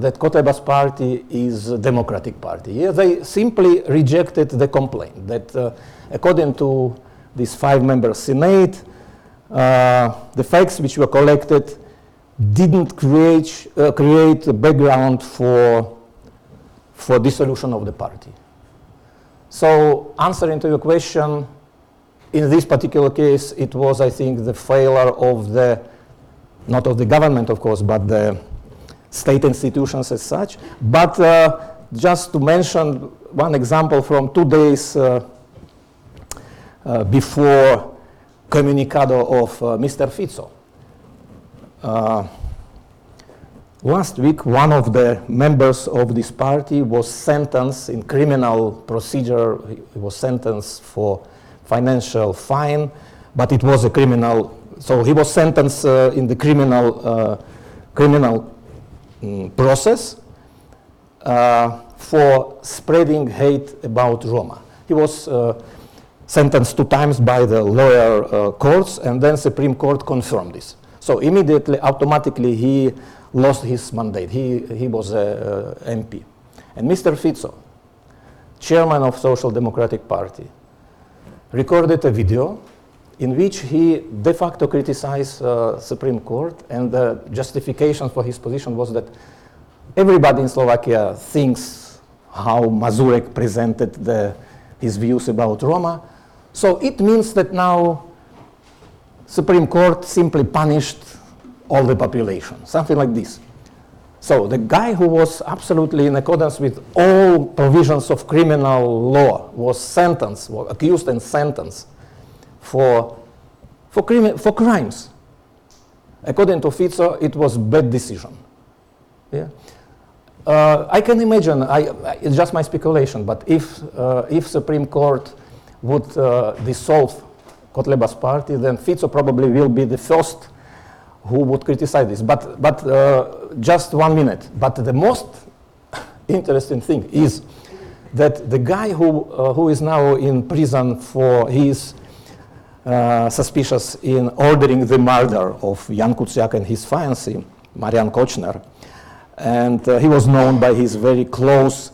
that Kotleba's party is a democratic party. Yeah, they simply rejected the complaint that according to this 5-member Senate, the facts which were collected didn't create a background for dissolution of the party. So answering to your question, in this particular case, it was, I think, the failure of the, not of the government, of course, but the state institutions as such. But just to mention one example from 2 days before comunicado of Mr. Fico. Last week, one of the members of this party was sentenced in criminal procedure. He was sentenced for financial fine, but it was a criminal. So he was sentenced in the criminal process for spreading hate about Roma. He was sentenced 2 times by the lower courts, and then Supreme Court confirmed this. So immediately, automatically, he lost his mandate. He was a MP. And Mr. Fico, chairman of Social Democratic Party, recorded a video in which he de facto criticized Supreme Court, and the justification for his position was that everybody in Slovakia thinks how Mazurek presented his views about Roma. So it means that now Supreme Court simply punished all the population, something like this. So the guy who was absolutely in accordance with all provisions of criminal law was sentenced, was accused and sentenced for crimes. According to Fico, it was bad decision. Yeah. I can imagine, it's just my speculation, but if Supreme Court would dissolve Kotleba's party, then Fico probably will be the first who would criticize this. But just 1 minute. But the most interesting thing is that the guy who is now in prison for his suspicious in ordering the murder of Jan Kuciak and his fiancée, Marian Kočner. And he was known by his very close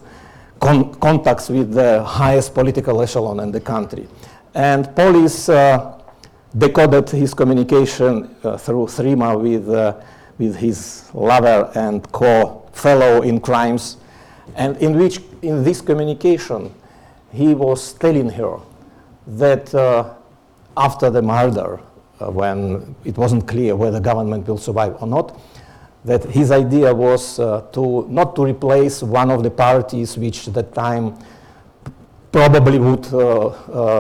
contacts with the highest political echelon in the country. And police decoded his communication through Threema with his lover and co-fellow in crimes, and in this communication, he was telling her that after the murder, when it wasn't clear whether the government will survive or not, that his idea was not to replace one of the parties which at that time probably would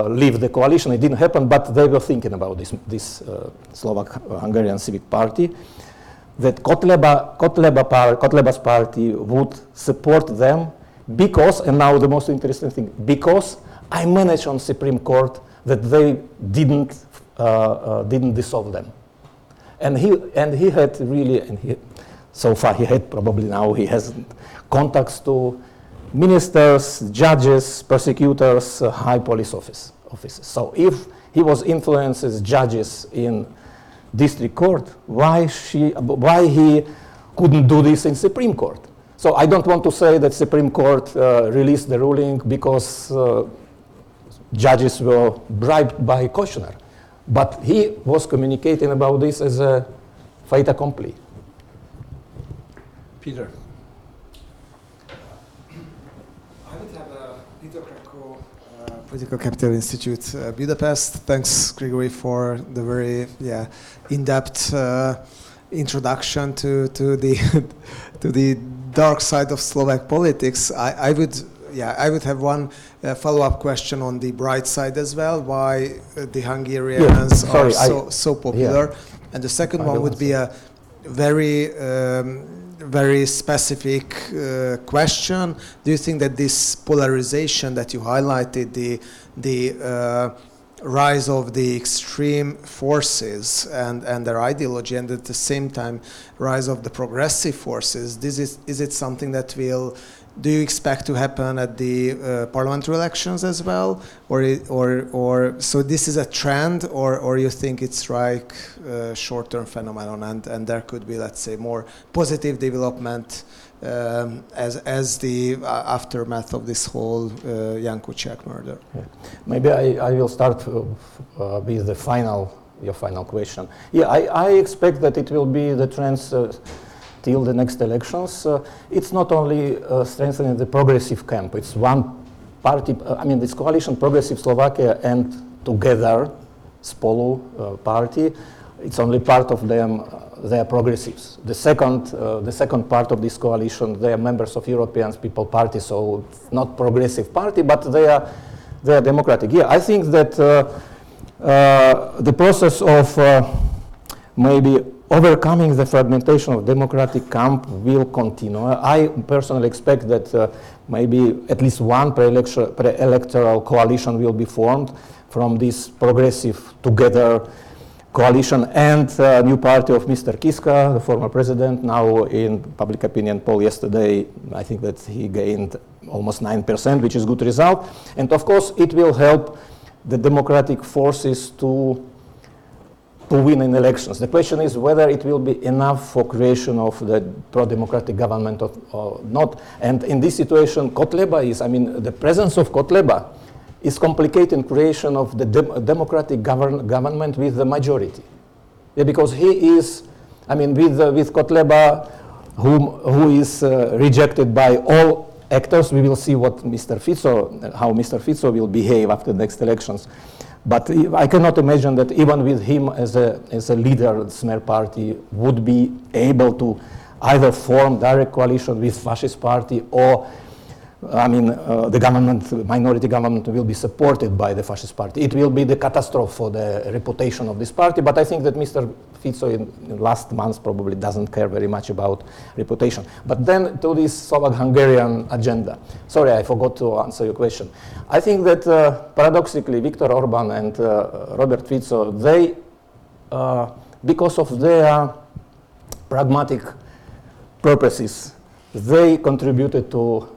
leave the coalition. It didn't happen, but they were thinking about this Slovak Hungarian Civic Party, that Kotleba's party would support them because, and now the most interesting thing, because I managed on Supreme Court that they didn't dissolve them. And he had really, so far he had, probably now he has contacts to ministers, judges, prosecutors, high police officers. So if he was influencing judges in district court, why he couldn't do this in Supreme Court? So I don't want to say that Supreme Court released the ruling because judges were bribed by Kočner. But he was communicating about this as a fait accompli. Peter. I would have Peter Krakow, Political Capital Institute, Budapest. Thanks, Grigorij, for the very in-depth introduction to the dark side of Slovak politics. I would have one follow-up question on the bright side as well. Why the Hungarians are so popular? Yeah. And the second one would be a very specific question. Do you think that this polarization that you highlighted, the rise of the extreme forces and their ideology, and at the same time rise of the progressive forces, is it something that do you expect to happen at the parliamentary elections as well, or so this is a trend, or you think it's like a short-term phenomenon, and there could be, let's say, more positive development as the aftermath of this whole Jan Kuciak murder? Yeah. Maybe I will start with your final question. Yeah, I expect that it will be the trends till the next elections. It's not only strengthening the progressive camp. It's one party, this coalition, Progressive Slovakia and Together, Spolu party, it's only part of them, they are progressives. The second part of this coalition, they are members of European People Party, so it's not progressive party, but they are democratic. Yeah, I think that the process of maybe overcoming the fragmentation of democratic camp will continue. I personally expect that maybe at least one pre-electoral coalition will be formed from this progressive Together coalition and new party of Mr. Kiska, the former president. Now in public opinion poll yesterday, I think that he gained almost 9%, which is good result. And of course, it will help the democratic forces to win in elections. The question is whether it will be enough for creation of the pro-democratic government or not. And in this situation, Kotleba is, the presence of Kotleba is complicating creation of the democratic government with the majority. Yeah, because he is, with Kotleba, who is rejected by all actors, we will see what how Mr. Fico will behave after the next elections. But I cannot imagine that even with him as a leader, the Smer party would be able to either form direct coalition with fascist party or, the government, minority government will be supported by the fascist party. It will be the catastrophe for the reputation of this party, but I think that Mr. Fico in last months probably doesn't care very much about reputation. But then to this Slovak-Hungarian agenda. Sorry, I forgot to answer your question. I think that paradoxically, Viktor Orban and Robert Fico, they, because of their pragmatic purposes, they contributed to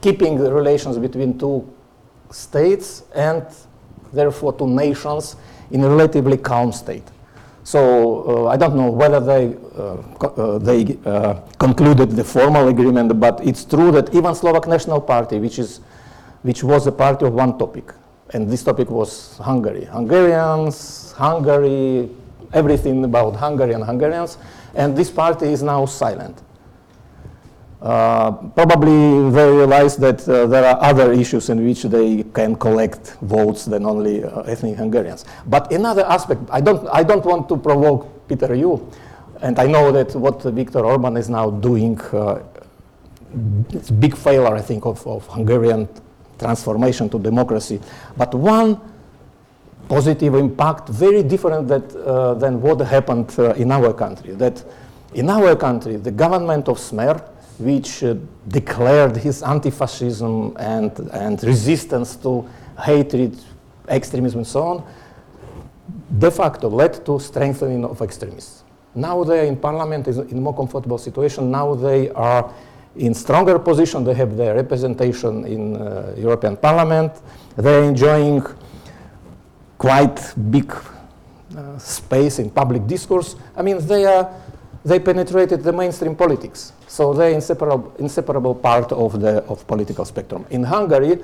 keeping the relations between two states and therefore two nations in a relatively calm state. So I don't know whether they concluded the formal agreement, but it's true that even Slovak National Party, which was a party of one topic, and this topic was Hungary. Hungary, everything about Hungary and Hungarians, and this party is now silent. Probably they realize that there are other issues in which they can collect votes than only ethnic Hungarians. But another aspect, I don't want to provoke Peter you, and I know that what Viktor Orban is now doing, it's a big failure, I think, of Hungarian transformation to democracy. But one positive impact, very different than what happened in our country. That in our country, the government of Smer, which declared his anti-fascism and resistance to hatred, extremism, and so on, de facto led to strengthening of extremists. Now they are in parliament, in a more comfortable situation. Now they are in stronger position. They have their representation in European Parliament. They're enjoying quite big space in public discourse. They penetrated the mainstream politics. So they're inseparable part of political spectrum. In Hungary,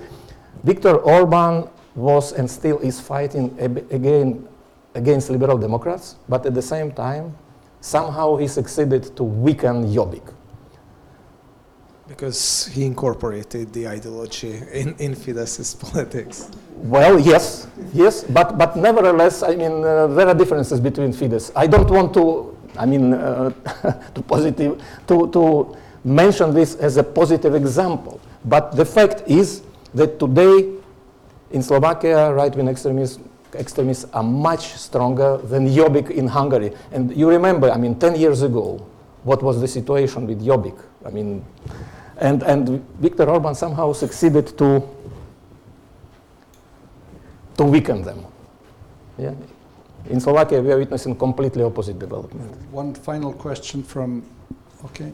Viktor Orban was and still is fighting against liberal Democrats, but at the same time, somehow he succeeded to weaken Jobbik. Because he incorporated the ideology in Fidesz's politics. Well, yes, but nevertheless, there are differences between Fidesz. I don't want to to mention this as a positive example. But the fact is that today in Slovakia, right-wing extremists are much stronger than Jobbik in Hungary. And you remember, 10 years ago, what was the situation with Jobbik? And Viktor Orban somehow succeeded to to weaken them. Yeah. In Slovakia, we are witnessing completely opposite development. One final question from, okay,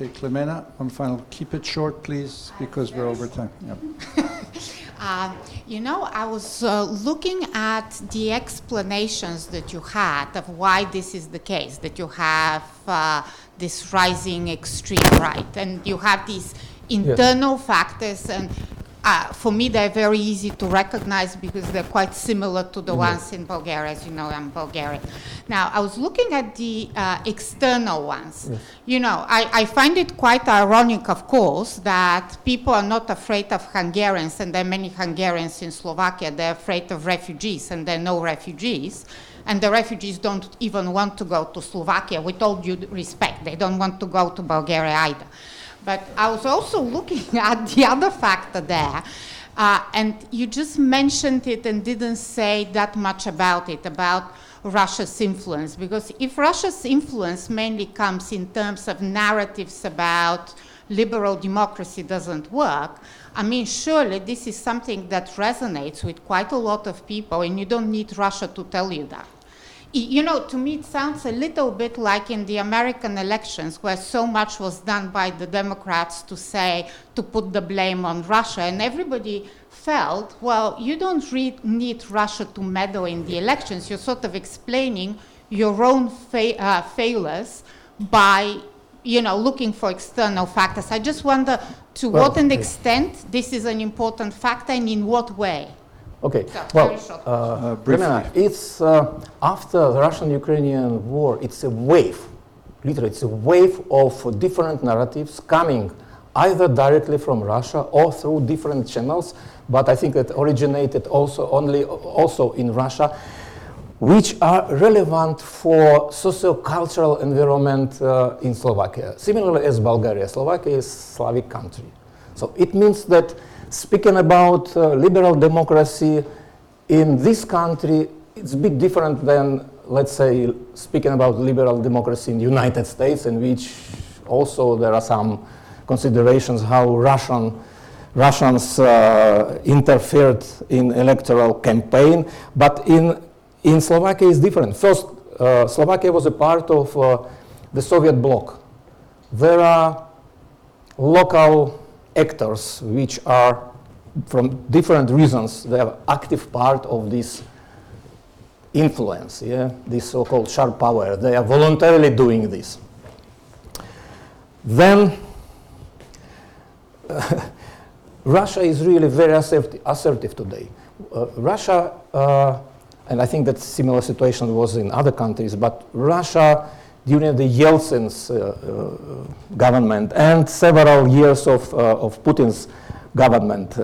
Clemena, one final, keep it short, please, because we're over time. Yep. You know, I was looking at the explanations that you had of why this is the case, that you have this rising extreme right, and you have these internal factors, and for me they're very easy to recognize because they're quite similar to the ones in Bulgaria. As you know, I'm Bulgarian. Now, I was looking at the external ones. Yes. You know, I find it quite ironic, of course, that people are not afraid of Hungarians, and there are many Hungarians in Slovakia. They're afraid of refugees, and there are no refugees. And the refugees don't even want to go to Slovakia, with all due respect. They don't want to go to Bulgaria either. But I was also looking at the other factor there, and you just mentioned it and didn't say that much about it, about Russia's influence. Because if Russia's influence mainly comes in terms of narratives about liberal democracy doesn't work, I mean, surely this is something that resonates with quite a lot of people, and you don't need Russia to tell you that. You know, to me, it sounds a little bit like in the American elections, where so much was done by the Democrats to put the blame on Russia, and everybody felt, well, you don't need Russia to meddle in the elections. You're sort of explaining your own failures by, you know, looking for external factors. I just wonder to what an extent this is an important factor, and in what way. Okay, so, well, it's after the Russian-Ukrainian war, it's a wave, literally, it's a wave of different narratives coming either directly from Russia or through different channels, but I think it originated also in Russia, which are relevant for socio-cultural environment in Slovakia. Similarly as Bulgaria, Slovakia is a Slavic country. So it means that speaking about liberal democracy in this country, it's a bit different than, let's say, speaking about liberal democracy in the United States, in which also there are some considerations how Russians interfered in electoral campaign. But in Slovakia it's different. First, Slovakia was a part of the Soviet bloc. There are local actors which are, from different reasons, they are active part of this influence, this so-called sharp power. They are voluntarily doing this. Then Russia is really very assertive today. Russia, and I think that similar situation was in other countries, but Russia during the Yeltsin's government and several years of Putin's government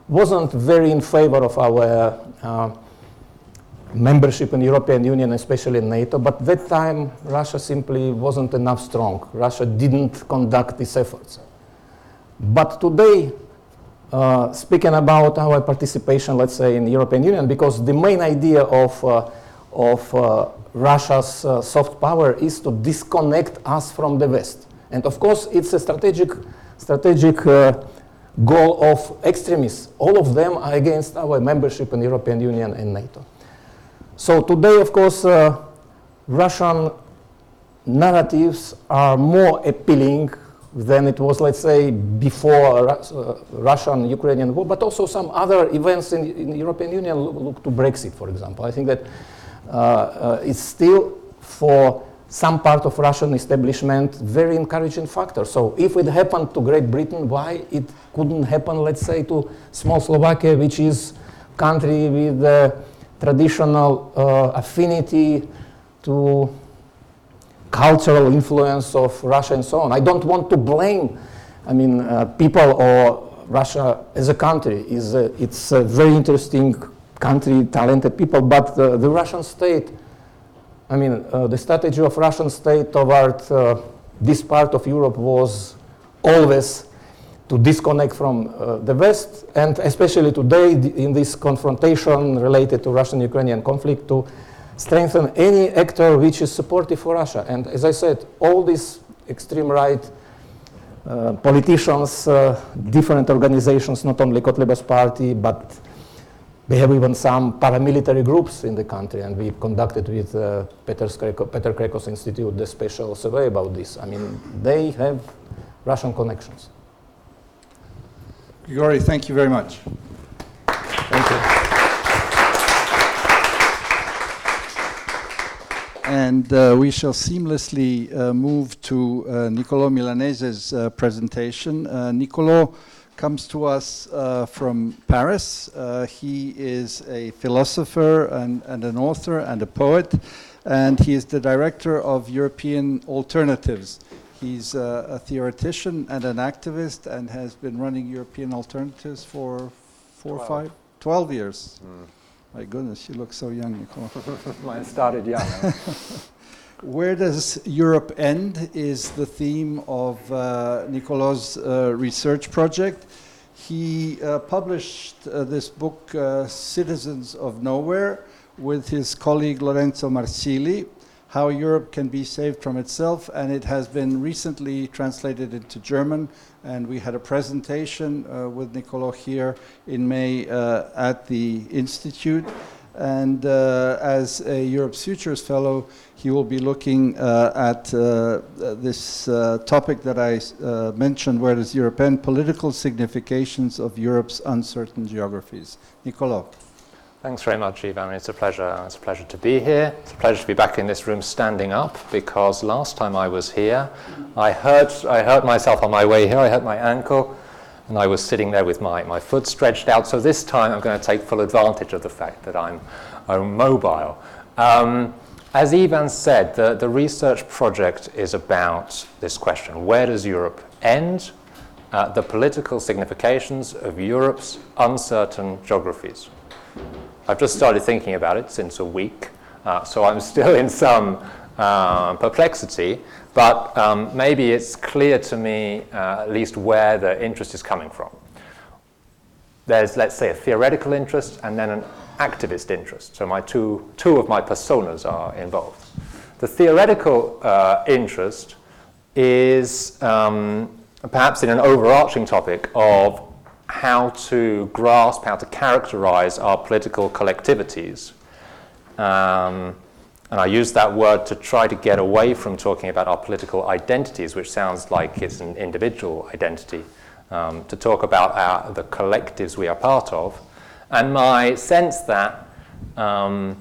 wasn't very in favor of our membership in the European Union, especially in NATO, but that time Russia simply wasn't enough strong. Russia didn't conduct these efforts. But today, speaking about our participation, let's say, in the European Union, because the main idea of Russia's soft power is to disconnect us from the West. And of course, it's a strategic goal of extremists. All of them are against our membership in the European Union and NATO. So today, of course, Russian narratives are more appealing than it was, let's say, before Russian-Ukrainian war, but also some other events in the European Union look to Brexit, for example. I think that it's still, for some part of Russian establishment, very encouraging factor. So if it happened to Great Britain, why it couldn't happen, let's say, to small Slovakia, which is a country with traditional affinity to cultural influence of Russia and so on. I don't want to blame, people or Russia as a country. It's a very interesting country, talented people, but the Russian state, the strategy of Russian state toward this part of Europe was always to disconnect from the West, and especially today in this confrontation related to Russian-Ukrainian conflict, to strengthen any actor which is supportive for Russia. And as I said, all these extreme right politicians, different organizations, not only Kotleba's party, but We have even some paramilitary groups in the country, and we conducted with Peter Kreko's Institute the special survey about this. I mean, they have Russian connections. Grigorij, thank you very much. Thank you. And we shall seamlessly move to Niccolo Milanese's presentation. Niccolo comes to us from Paris. He is a philosopher and an author and a poet, and he is the director of European Alternatives. He's a theoretician and an activist and has been running European Alternatives for 12 years. My goodness, you look so young, Niccolo. Mine started young. Where does Europe end is the theme of Niccolo's research project. He published this book, Citizens of Nowhere, with his colleague Lorenzo Marsili, How Europe Can Be Saved from Itself, and it has been recently translated into German, and we had a presentation with Niccolo here in May at the Institute. And as a Europe's Futures Fellow, he will be looking at this topic that I mentioned, where does Europe end? Political significations of Europe's uncertain geographies. Niccolo. Thanks very much, Ivan. It's a pleasure. It's a pleasure to be here. It's a pleasure to be back in this room standing up, because last time I was here, I hurt myself on my way here. I hurt my ankle, and I was sitting there with my foot stretched out. So this time I'm going to take full advantage of the fact that I'm mobile. As Ivan said, the research project is about this question: where does Europe end? The political significations of Europe's uncertain geographies. I've just started thinking about it since a week, so I'm still in some perplexity, but maybe it's clear to me at least where the interest is coming from. There's, let's say, a theoretical interest and then an activist interest. So my two of my personas are involved. The theoretical interest is perhaps in an overarching topic of how to grasp, how to characterize our political collectivities. And I use that word to try to get away from talking about our political identities, which sounds like it's an individual identity, to talk about the collectives we are part of. And my sense that the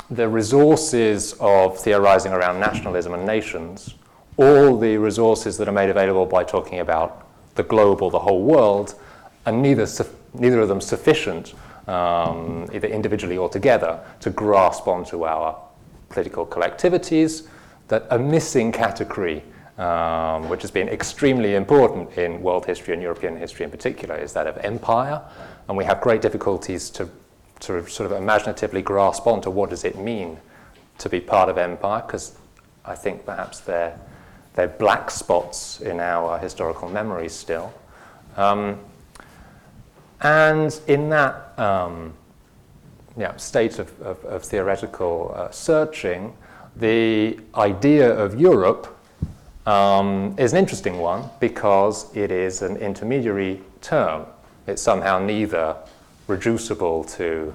resources of theorizing around nationalism and nations, all the resources that are made available by talking about the globe or the whole world, and neither of them sufficient, either individually or together, to grasp onto our political collectivities. That a missing category, which has been extremely important in world history and European history in particular, is that of empire. And we have great difficulties to sort of imaginatively grasp onto what does it mean to be part of empire, because I think perhaps they're black spots in our historical memories still. And in that state of theoretical searching, the idea of Europe is an interesting one, because it is an intermediary term. It's somehow neither reducible to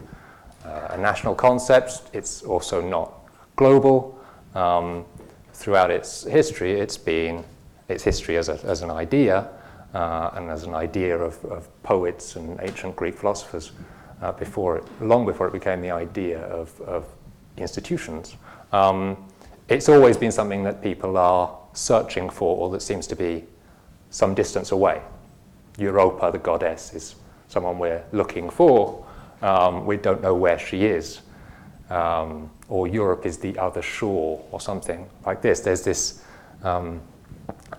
a national concept, it's also not global. Throughout its history, its history as an idea, and as an idea of poets and ancient Greek philosophers long before it became the idea of institutions. It's always been something that people are searching for, or that seems to be some distance away. Europa, the goddess, is someone we're looking for. We don't know where she is. Or Europe is the other shore, or something like this. There's this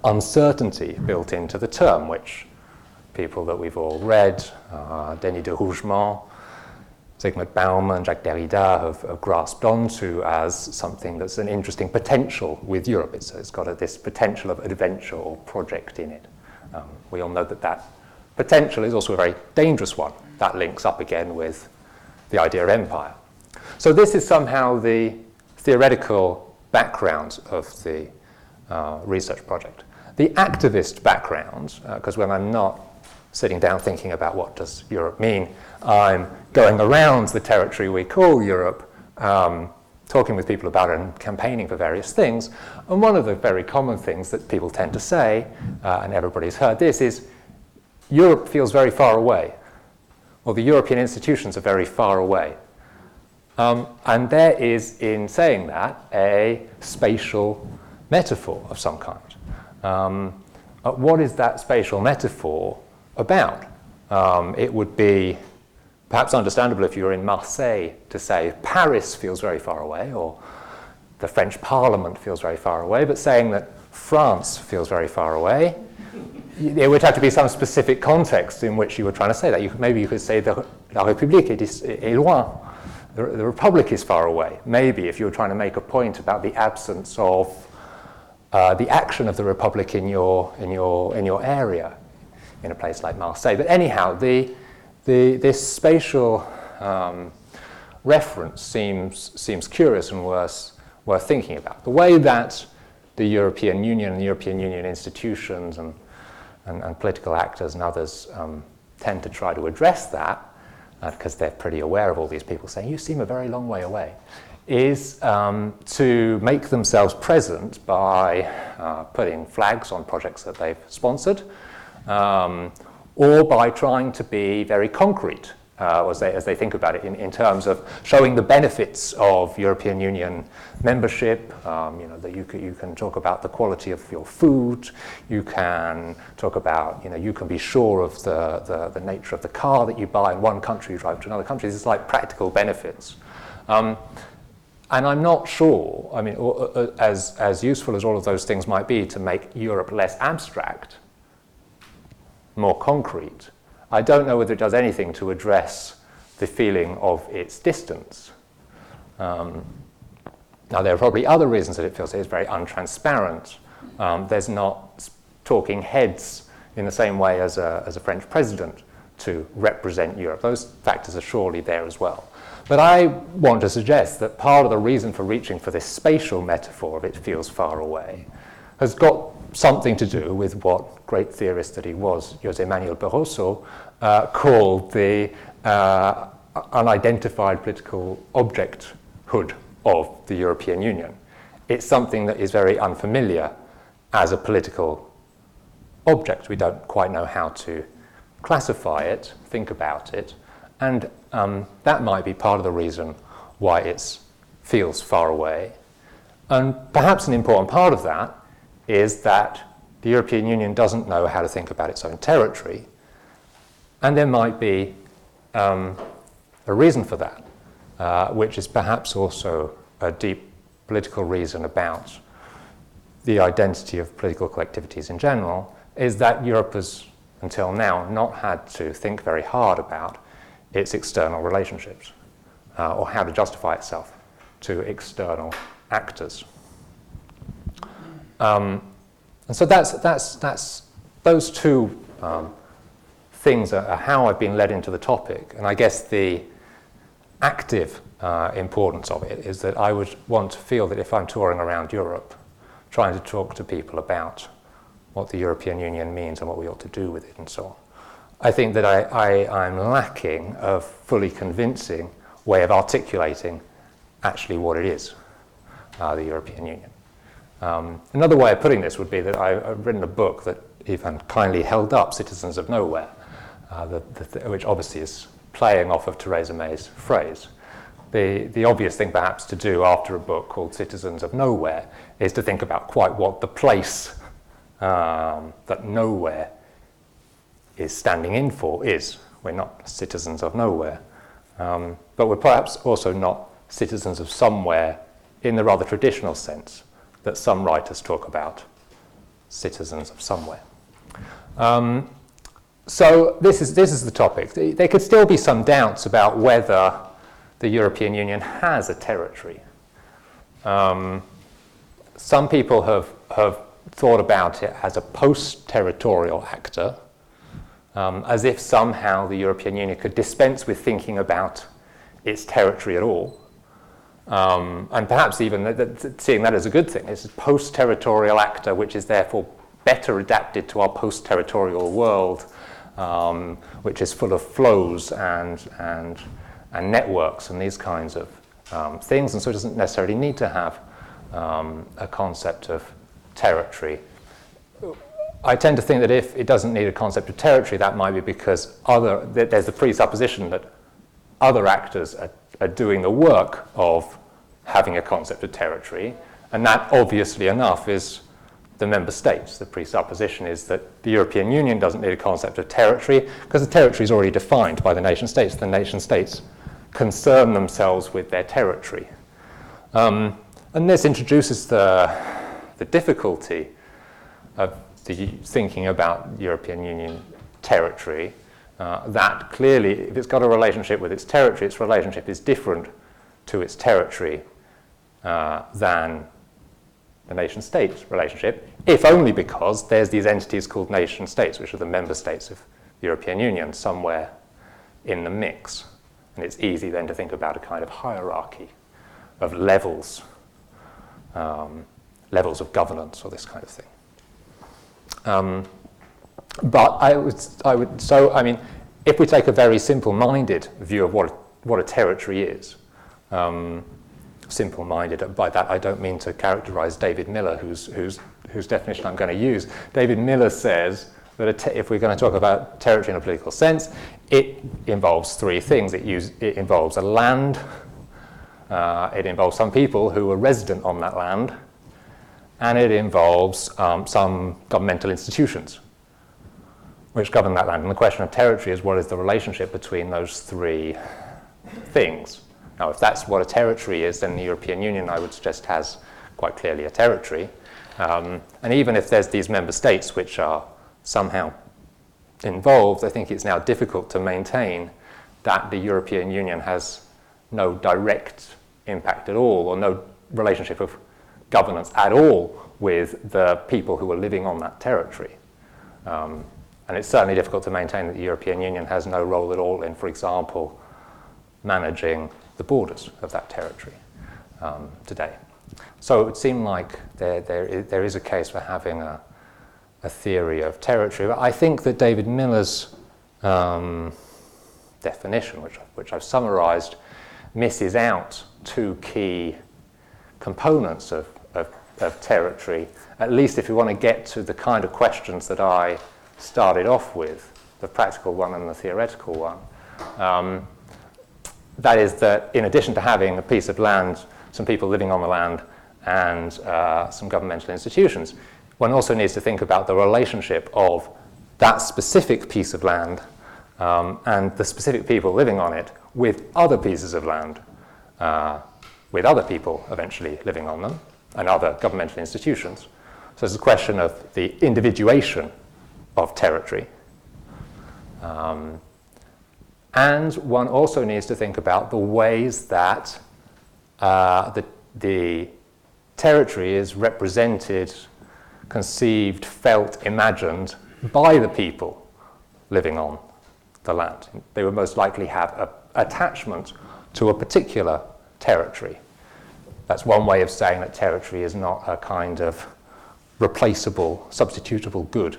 uncertainty built into the term, which people that we've all read, Denis de Rougemont, Zygmunt Bauman, Jacques Derrida have grasped onto as something that's an interesting potential with Europe. It's got this potential of adventure or project in it. We all know that potential is also a very dangerous one. That links up again with the idea of empire. So this is somehow the theoretical background of the research project. The activist background, because when I'm not sitting down thinking about what does Europe mean. I'm going around the territory we call Europe, talking with people about it and campaigning for various things. And one of the very common things that people tend to say, and everybody's heard this, is Europe feels very far away, or the European institutions are very far away. And there is, in saying that, a spatial metaphor of some kind. What is that spatial metaphor about? It would be perhaps understandable if you were in Marseille to say Paris feels very far away, or the French Parliament feels very far away, but saying that France feels very far away, there would have to be some specific context in which you were trying to say that. Maybe you could say La République est loin. The Republic is far away. Maybe if you were trying to make a point about the absence of the action of the Republic in your area, in a place like Marseille. But anyhow, this spatial reference seems curious and worth thinking about. The way that the European Union and the European Union institutions and political actors and others tend to try to address that, because they're pretty aware of all these people saying, you seem a very long way away, is to make themselves present by putting flags on projects that they've sponsored, or by trying to be very concrete as they think about it in terms of showing the benefits of European Union membership. That you can talk about the quality of your food, you can talk about, you can be sure of the nature of the car that you buy in one country, you drive to another country. It's like practical benefits. And I'm not sure, as useful as all of those things might be to make Europe less abstract, more concrete, I don't know whether it does anything to address the feeling of its distance. Now, there are probably other reasons that it feels it's very untransparent. There's not talking heads in the same way as a French president to represent Europe. Those factors are surely there as well. But I want to suggest that part of the reason for reaching for this spatial metaphor of it feels far away has got something to do with what great theorist that he was, José Manuel Barroso, called the unidentified political objecthood of the European Union. It's something that is very unfamiliar as a political object. We don't quite know how to classify it, think about it, and that might be part of the reason why it feels far away. And perhaps an important part of that is that the European Union doesn't know how to think about its own territory, and there might be a reason for that, which is perhaps also a deep political reason about the identity of political collectivities in general, is that Europe has, until now, not had to think very hard about its external relationships, or how to justify itself to external actors. And so that's those two things are how I've been led into the topic. And I guess the active importance of it is that I would want to feel that if I'm touring around Europe, trying to talk to people about what the European Union means and what we ought to do with it and so on, I think that I'm lacking a fully convincing way of articulating actually what it is, the European Union. Another way of putting this would be that I've written a book that Ivan kindly held up, Citizens of Nowhere, which obviously is playing off of Theresa May's phrase. The obvious thing perhaps to do after a book called Citizens of Nowhere is to think about quite what the place that nowhere is standing in for is. We're not citizens of nowhere, but we're perhaps also not citizens of somewhere in the rather traditional sense that some writers talk about, citizens of somewhere. So this is the topic. There could still be some doubts about whether the European Union has a territory. Some people have thought about it as a post-territorial actor, as if somehow the European Union could dispense with thinking about its territory at all. And perhaps even seeing that as a good thing. It's a post-territorial actor which is therefore better adapted to our post-territorial world which is full of flows and networks and these kinds of things, and so it doesn't necessarily need to have a concept of territory. I tend to think that if it doesn't need a concept of territory, that might be because there's the presupposition that other actors are doing the work of having a concept of territory, and that obviously enough is the member states. The presupposition is that the European Union doesn't need a concept of territory because the territory is already defined by the nation states. The nation states concern themselves with their territory. And this introduces the difficulty of thinking about European Union territory, that clearly, if it's got a relationship with its territory, its relationship is different to its territory than the nation-state relationship, if only because there's these entities called nation-states, which are the member states of the European Union, somewhere in the mix. And it's easy then to think about a kind of hierarchy of levels, levels of governance or this kind of thing. But I mean, if we take a very simple-minded view of what a territory is, simple-minded, by that I don't mean to characterize David Miller, whose definition I'm going to use. David Miller says that if we're going to talk about territory in a political sense, it involves three things. It involves a land, it involves some people who are resident on that land, and it involves some governmental institutions which govern that land. And the question of territory is, what is the relationship between those three things? Now, if that's what a territory is, then the European Union, I would suggest, has quite clearly a territory. And even if there's these member states which are somehow involved, I think it's now difficult to maintain that the European Union has no direct impact at all, or no relationship of governance at all with the people who are living on that territory. And it's certainly difficult to maintain that the European Union has no role at all in, for example, managing the borders of that territory today. So it would seem like there is a case for having a theory of territory. But I think that David Miller's definition, which I've summarized, misses out two key components of territory, at least if you want to get to the kind of questions that I started off with, the practical one and the theoretical one. That is that in addition to having a piece of land, some people living on the land, and some governmental institutions, one also needs to think about the relationship of that specific piece of land and the specific people living on it with other pieces of land, with other people eventually living on them, and other governmental institutions. So it's a question of the individuation of territory. And one also needs to think about the ways that the territory is represented, conceived, felt, imagined by the people living on the land. They would most likely have an attachment to a particular territory. That's one way of saying that territory is not a kind of replaceable, substitutable good,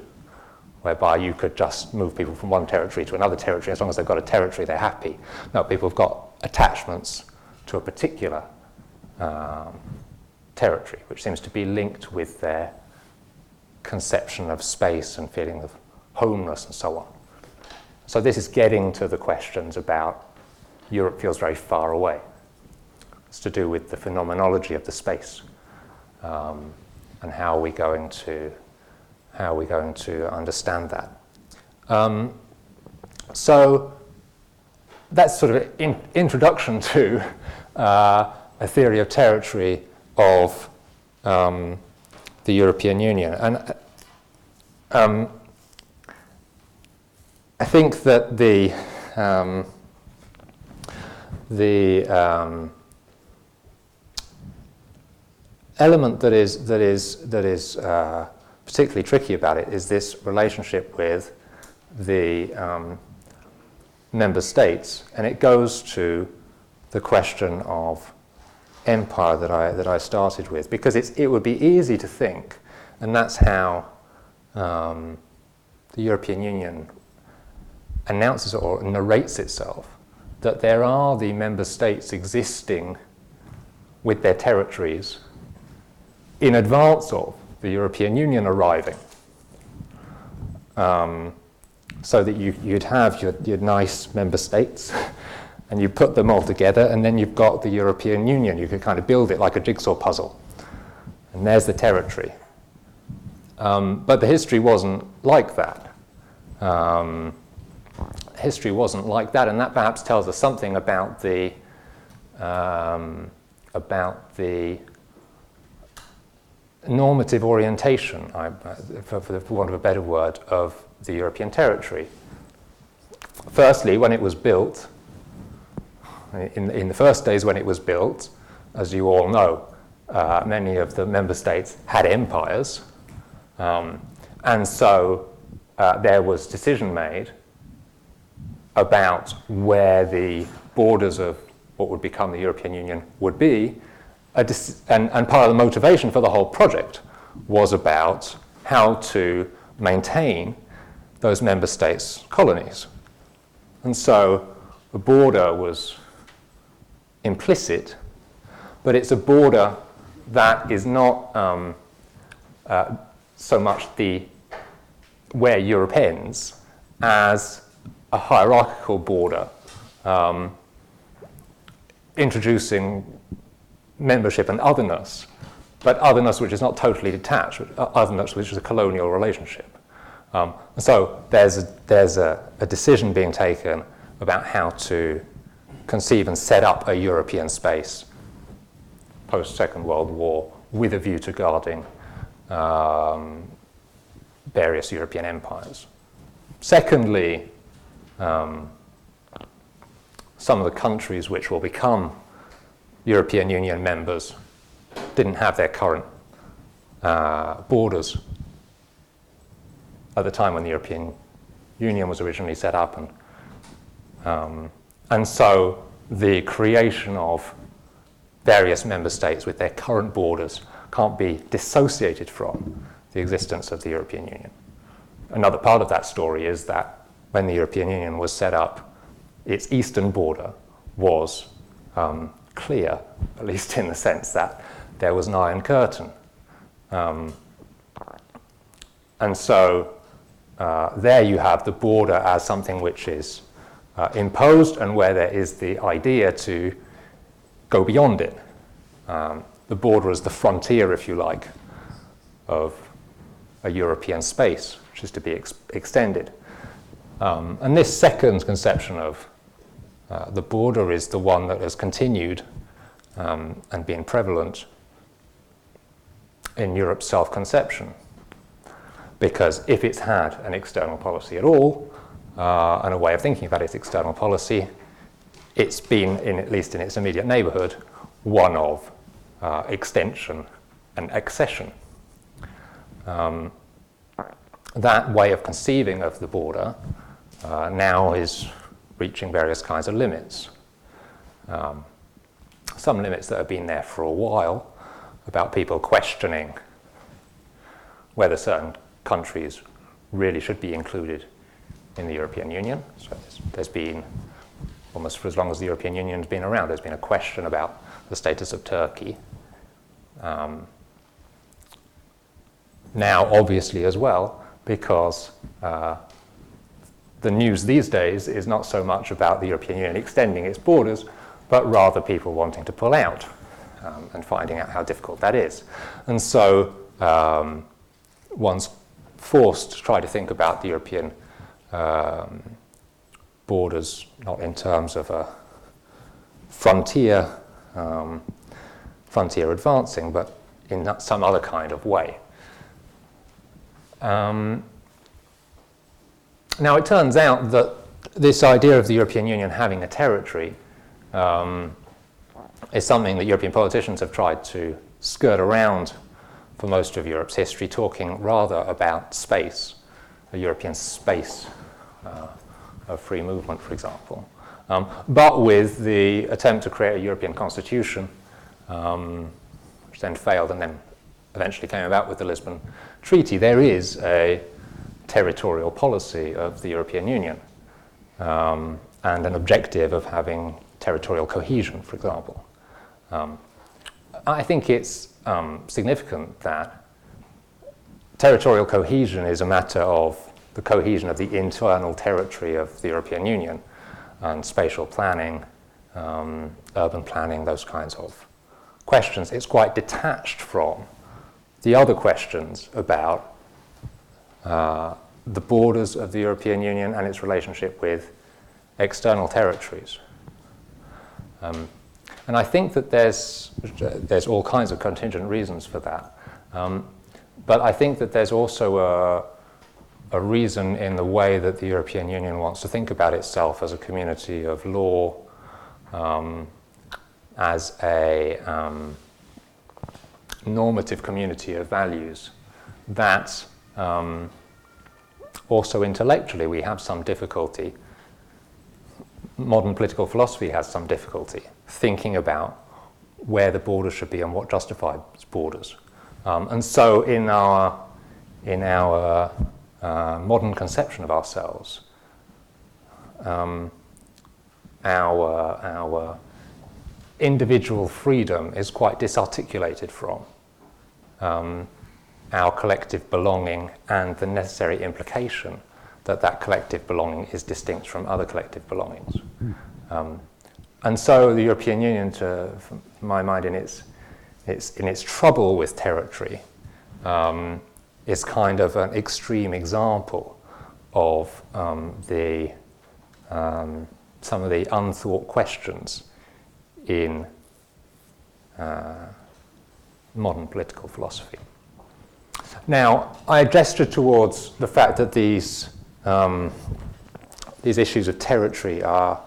whereby you could just move people from one territory to another territory. As long as they've got a territory, they're happy. No, people have got attachments to a particular territory, which seems to be linked with their conception of space and feeling of homeness and so on. So this is getting to the questions about Europe feels very far away. It's to do with the phenomenology of the space and how are we going to understand that. So that's sort of an introduction to a theory of territory of the European Union. And I think that the element that is particularly tricky about it is this relationship with the member states, and it goes to the question of empire that I started with, because it would be easy to think, and that's how the European Union announces or narrates itself that there are the member states existing with their territories in advance of the European Union arriving. So that you'd have your nice member states and you put them all together, and then you've got the European Union. You could kind of build it like a jigsaw puzzle. And there's the territory. But the history wasn't like that. History wasn't like that, and that perhaps tells us something about the normative orientation, for want of a better word, of the European territory. Firstly, when it was built, in the first days when it was built, as you all know, many of the member states had empires, and so there was decision made about where the borders of what would become the European Union would be, and part of the motivation for the whole project was about how to maintain those member states' colonies. And so the border was implicit, but it's a border that is not so much where Europe ends as a hierarchical border, introducing membership and otherness, but otherness which is not totally detached, otherness which is a colonial relationship. So there's a decision being taken about how to conceive and set up a European space post-Second World War with a view to guarding various European empires. Secondly, some of the countries which will become European Union members didn't have their current borders at the time when the European Union was originally set up, and so the creation of various member states with their current borders can't be dissociated from the existence of the European Union. Another part of that story is that when the European Union was set up, its eastern border was clear, at least in the sense that there was an Iron Curtain. And so there you have the border as something which is imposed and where there is the idea to go beyond it. The border is the frontier, if you like, of a European space, which is to be extended. And this second conception of the border is the one that has continued and been prevalent in Europe's self-conception. Because if it's had an external policy at all, and a way of thinking about its external policy, it's been, at least in its immediate neighborhood, one of extension and accession. That way of conceiving of the border now is reaching various kinds of limits. Some limits that have been there for a while, about people questioning whether certain countries really should be included in the European Union. So there's been, almost for as long as the European Union has been around, there's been a question about the status of Turkey. Now, obviously, as well, because the news these days is not so much about the European Union extending its borders, but rather people wanting to pull out and finding out how difficult that is. And so one's forced to try to think about the European borders not in terms of a frontier advancing, but in some other kind of way. Now, it turns out that this idea of the European Union having a territory is something that European politicians have tried to skirt around for most of Europe's history, talking rather about space, a European space of free movement, for example. But with the attempt to create a European constitution, which then failed and then eventually came about with the Lisbon Treaty, there is a territorial policy of the European Union. and an objective of having territorial cohesion, for example. I think it's significant that territorial cohesion is a matter of the cohesion of the internal territory of the European Union and spatial planning, urban planning, those kinds of questions. It's quite detached from the other questions about the borders of the European Union and its relationship with external territories. And I think that there's all kinds of contingent reasons for that. But I think that there's also a reason in the way that the European Union wants to think about itself as a community of law, as a normative community of values, that also intellectually we have some difficulty. Modern political philosophy has some difficulty thinking about where the borders should be and what justifies borders. And so in our modern conception of ourselves, our individual freedom is quite disarticulated from our collective belonging and the necessary implication that that collective belonging is distinct from other collective belongings. And so the European Union, to my mind, in its trouble with territory, is kind of an extreme example of some of the unthought questions in modern political philosophy. Now, I gestured towards the fact that these issues of territory are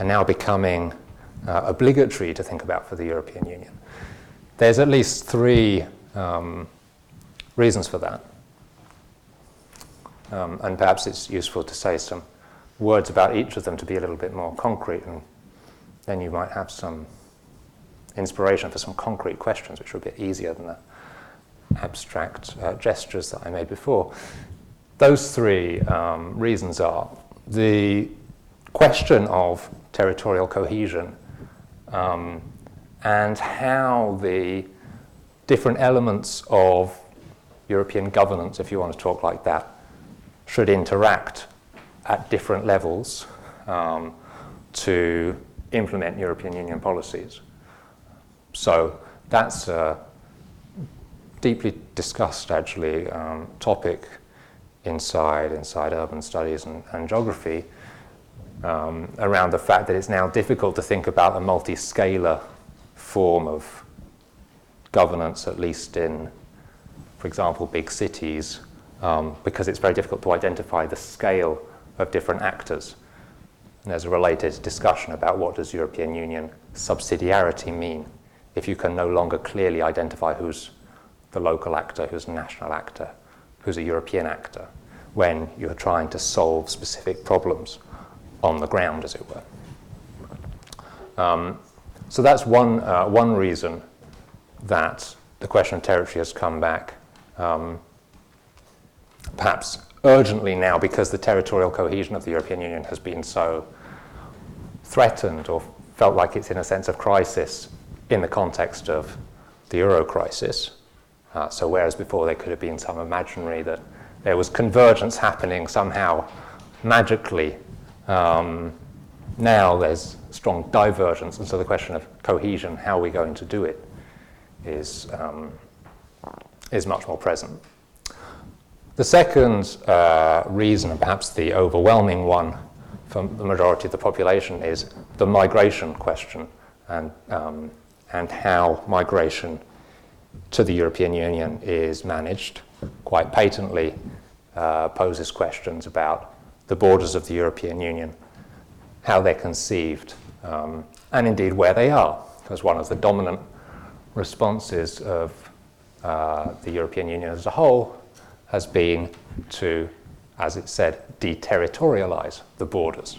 now becoming obligatory to think about for the European Union. There's at least three reasons for that. And perhaps it's useful to say some words about each of them to be a little bit more concrete, and then you might have some inspiration for some concrete questions, which are a bit easier than the abstract gestures that I made before. Those three reasons are the question of territorial cohesion and how the different elements of European governance, if you want to talk like that, should interact at different levels to implement European Union policies. So that's a deeply discussed, actually, topic inside urban studies and geography, around the fact that it's now difficult to think about a multi-scalar form of governance, at least in, for example, big cities, because it's very difficult to identify the scale of different actors. And there's a related discussion about what does European Union subsidiarity mean if you can no longer clearly identify who's the local actor, who's a national actor, who's a European actor, when you're trying to solve specific problems on the ground, as it were. So that's one reason that the question of territory has come back, perhaps urgently now, because the territorial cohesion of the European Union has been so threatened, or felt like it's in a sense of crisis in the context of the euro crisis. So whereas before there could have been some imaginary that there was convergence happening somehow magically, now there's strong divergence, and so the question of cohesion, how are we going to do it, is much more present. The second reason, and perhaps the overwhelming one for the majority of the population, is the migration question, and how migration to the European Union is managed. Quite patently poses questions about the borders of the European Union, how they're conceived, and indeed where they are, because one of the dominant responses of the European Union as a whole has been to, as it said, deterritorialize the borders.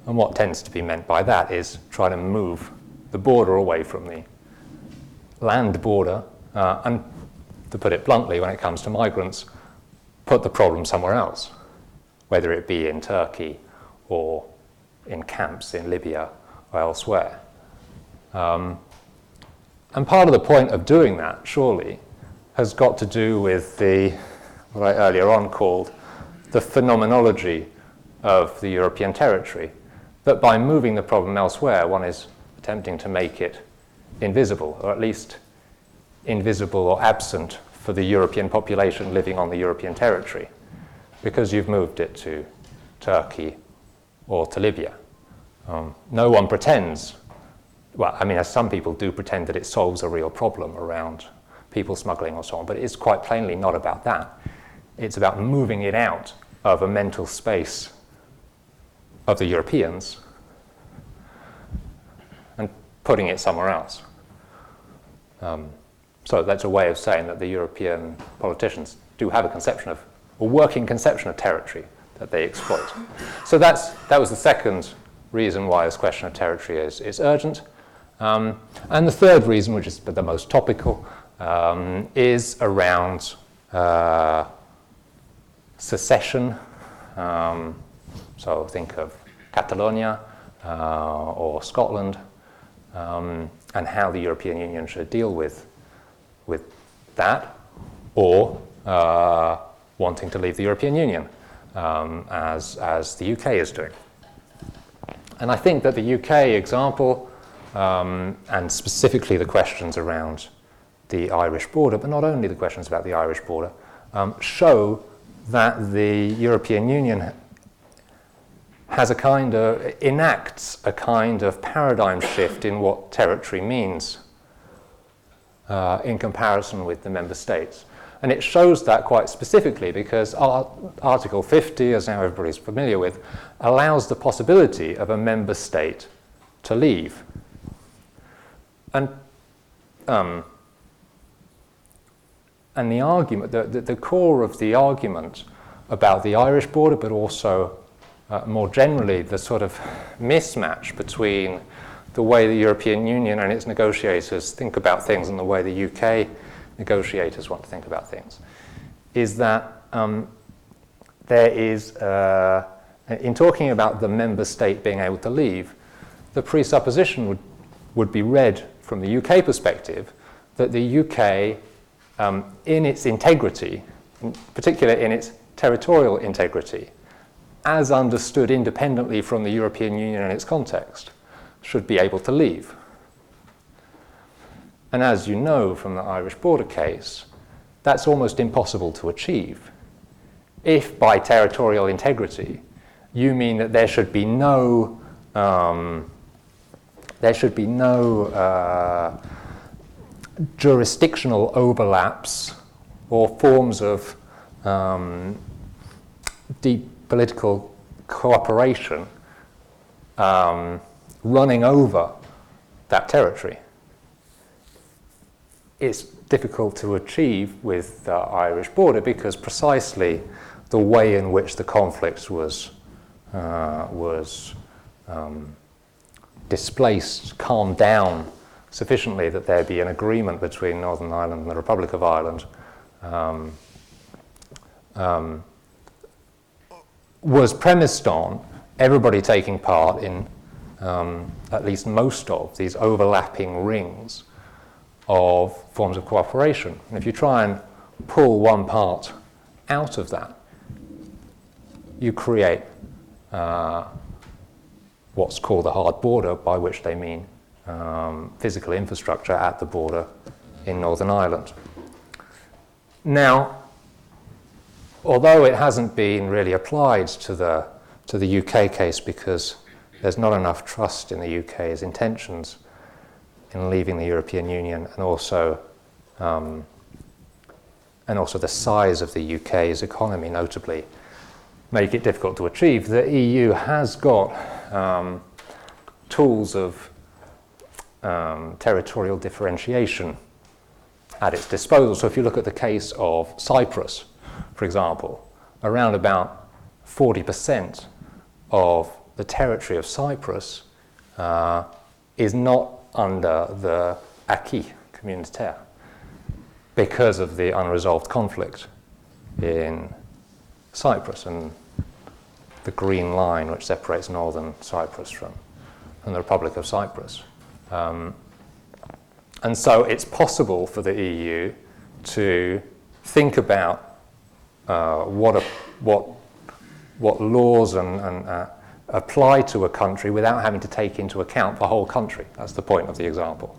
And what tends to be meant by that is try to move the border away from the land border, and to put it bluntly, when it comes to migrants, put the problem somewhere else, whether it be in Turkey or in camps in Libya or elsewhere. And part of the point of doing that, surely, has got to do with what I earlier on called the phenomenology of the European territory, that by moving the problem elsewhere, one is attempting to make it invisible, or at least invisible or absent for the European population living on the European territory, because you've moved it to Turkey or to Libya. No one pretends, well, I mean, as some people do pretend that it solves a real problem around people smuggling or so on, but it's quite plainly not about that. It's about moving it out of a mental space of the Europeans and putting it somewhere else. So that's a way of saying that the European politicians do have a working conception of territory that they exploit. So that was the second reason why this question of territory is urgent. And the third reason, which is the most topical, is around secession. So think of Catalonia or Scotland, and how the European Union should deal with that, or wanting to leave the European Union, as the UK is doing. And I think that the UK example, and specifically the questions around the Irish border, but not only the questions about the Irish border, show that the European Union enacts a kind of paradigm shift in what territory means in comparison with the member states. And it shows that quite specifically because Article 50, as now everybody's familiar with, allows the possibility of a member state to leave. And the argument, the core of the argument about the Irish border, but also more generally the sort of mismatch between the way the European Union and its negotiators think about things and the way the UK negotiators want to think about things, is that there is, in talking about the member state being able to leave, the presupposition would be read from the UK perspective that the UK, in its integrity, particularly in its territorial integrity, as understood independently from the European Union and its context, should be able to leave. And as you know from the Irish border case, that's almost impossible to achieve. If by territorial integrity you mean that there should be no jurisdictional overlaps or forms of deep political cooperation running over that territory, it's difficult to achieve with the Irish border because precisely the way in which the conflict was displaced, calmed down sufficiently that there be an agreement between Northern Ireland and the Republic of Ireland was premised on everybody taking part in at least most of these overlapping rings of forms of cooperation. And if you try and pull one part out of that, you create what's called a hard border, by which they mean physical infrastructure at the border in Northern Ireland. Now, although it hasn't been really applied to the UK case because there's not enough trust in the UK's intentions in leaving the European Union, and also the size of the UK's economy, notably, make it difficult to achieve. The EU has got tools of territorial differentiation at its disposal. So if you look at the case of Cyprus, for example, around about 40% of the territory of Cyprus is not under the acquis communautaire because of the unresolved conflict in Cyprus. And the green line which separates northern Cyprus from the Republic of Cyprus. And so it's possible for the EU to think about what laws and apply to a country without having to take into account the whole country. That's the point of the example.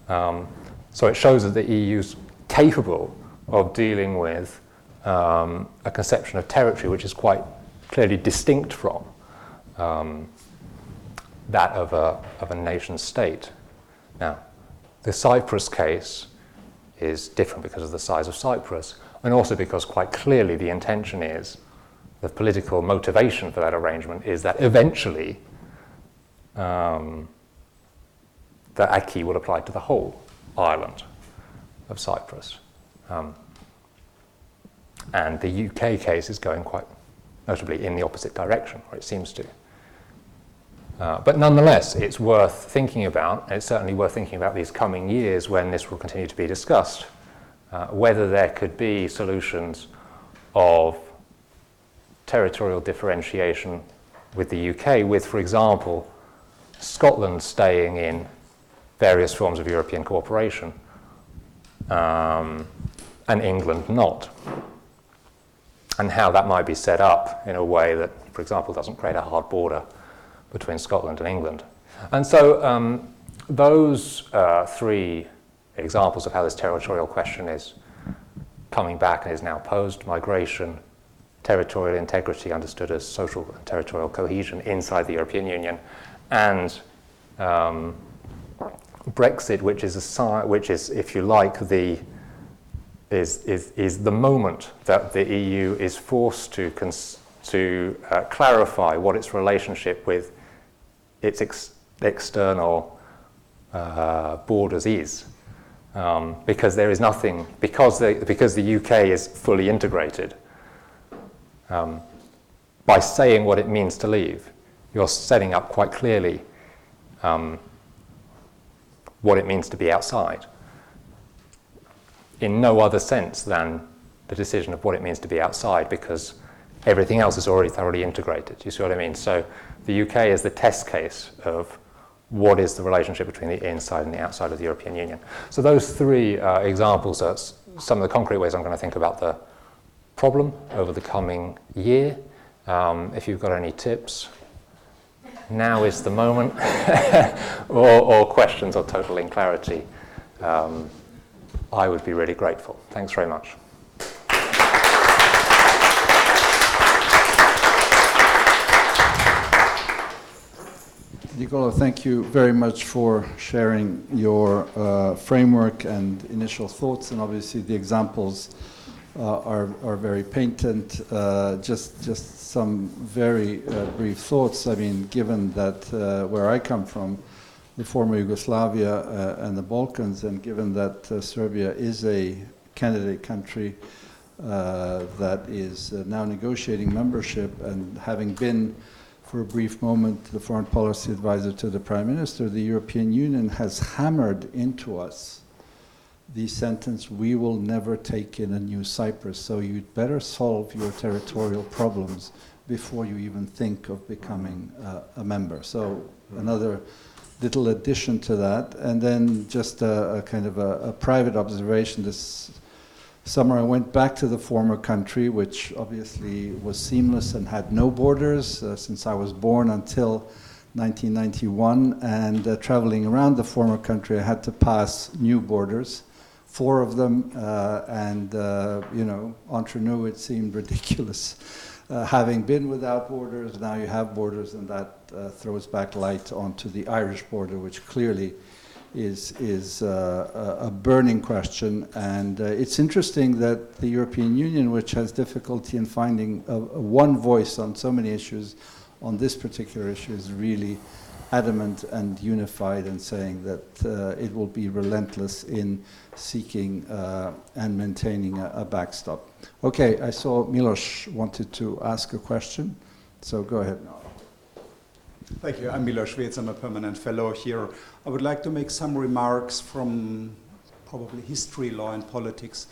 So it shows that the EU is capable of dealing with a conception of territory which is quite clearly distinct from that of a nation state. Now, the Cyprus case is different because of the size of Cyprus, and also because quite clearly the intention is, the political motivation for that arrangement is that eventually the acquis will apply to the whole island of Cyprus. And the UK case is going quite notably in the opposite direction, or it seems to. But nonetheless, it's worth thinking about, and it's certainly worth thinking about these coming years when this will continue to be discussed, whether there could be solutions of territorial differentiation with the UK, with, for example, Scotland staying in various forms of European cooperation, and England not, and how that might be set up in a way that, for example, doesn't create a hard border between Scotland and England. And so those three examples of how this territorial question is coming back and is now posed: migration, territorial integrity understood as social and territorial cohesion inside the European Union, and Brexit, which is, if you like, is the moment that the EU is forced to clarify what its relationship with its external borders is, because there is nothing, because the UK is fully integrated. By saying what it means to leave, you're setting up quite clearly what it means to be outside, in no other sense than the decision of what it means to be outside, because everything else is already thoroughly integrated. You see what I mean? So the UK is the test case of what is the relationship between the inside and the outside of the European Union. So those three examples are some of the concrete ways I'm going to think about the problem over the coming year. If you've got any tips, now is the moment, or questions or total inclarity, I would be really grateful. Thanks very much. Niccolo, thank you very much for sharing your framework and initial thoughts, and obviously the examples are very patent. Just some very brief thoughts. I mean, given that where I come from, the former Yugoslavia and the Balkans, and given that Serbia is a candidate country that is now negotiating membership, and having been for a brief moment the foreign policy advisor to the Prime Minister, the European Union has hammered into us the sentence, "We will never take in a new Cyprus, so you'd better solve your territorial problems before you even think of becoming a member." So another little addition to that. And then just a kind of a private observation. This summer I went back to the former country, which obviously was seamless and had no borders since I was born until 1991. And traveling around the former country, I had to pass new borders, 4 of them, and you know, entre nous, it seemed ridiculous. Having been without borders, now you have borders, and that throws back light onto the Irish border, which clearly is a burning question. And it's interesting that the European Union, which has difficulty in finding one voice on so many issues, on this particular issue is really adamant and unified and saying that it will be relentless in seeking and maintaining a backstop. Okay, I saw Milos wanted to ask a question, so go ahead. Thank you. I'm Milos Švec. I'm a permanent fellow here. I would like to make some remarks from probably history, law, and politics.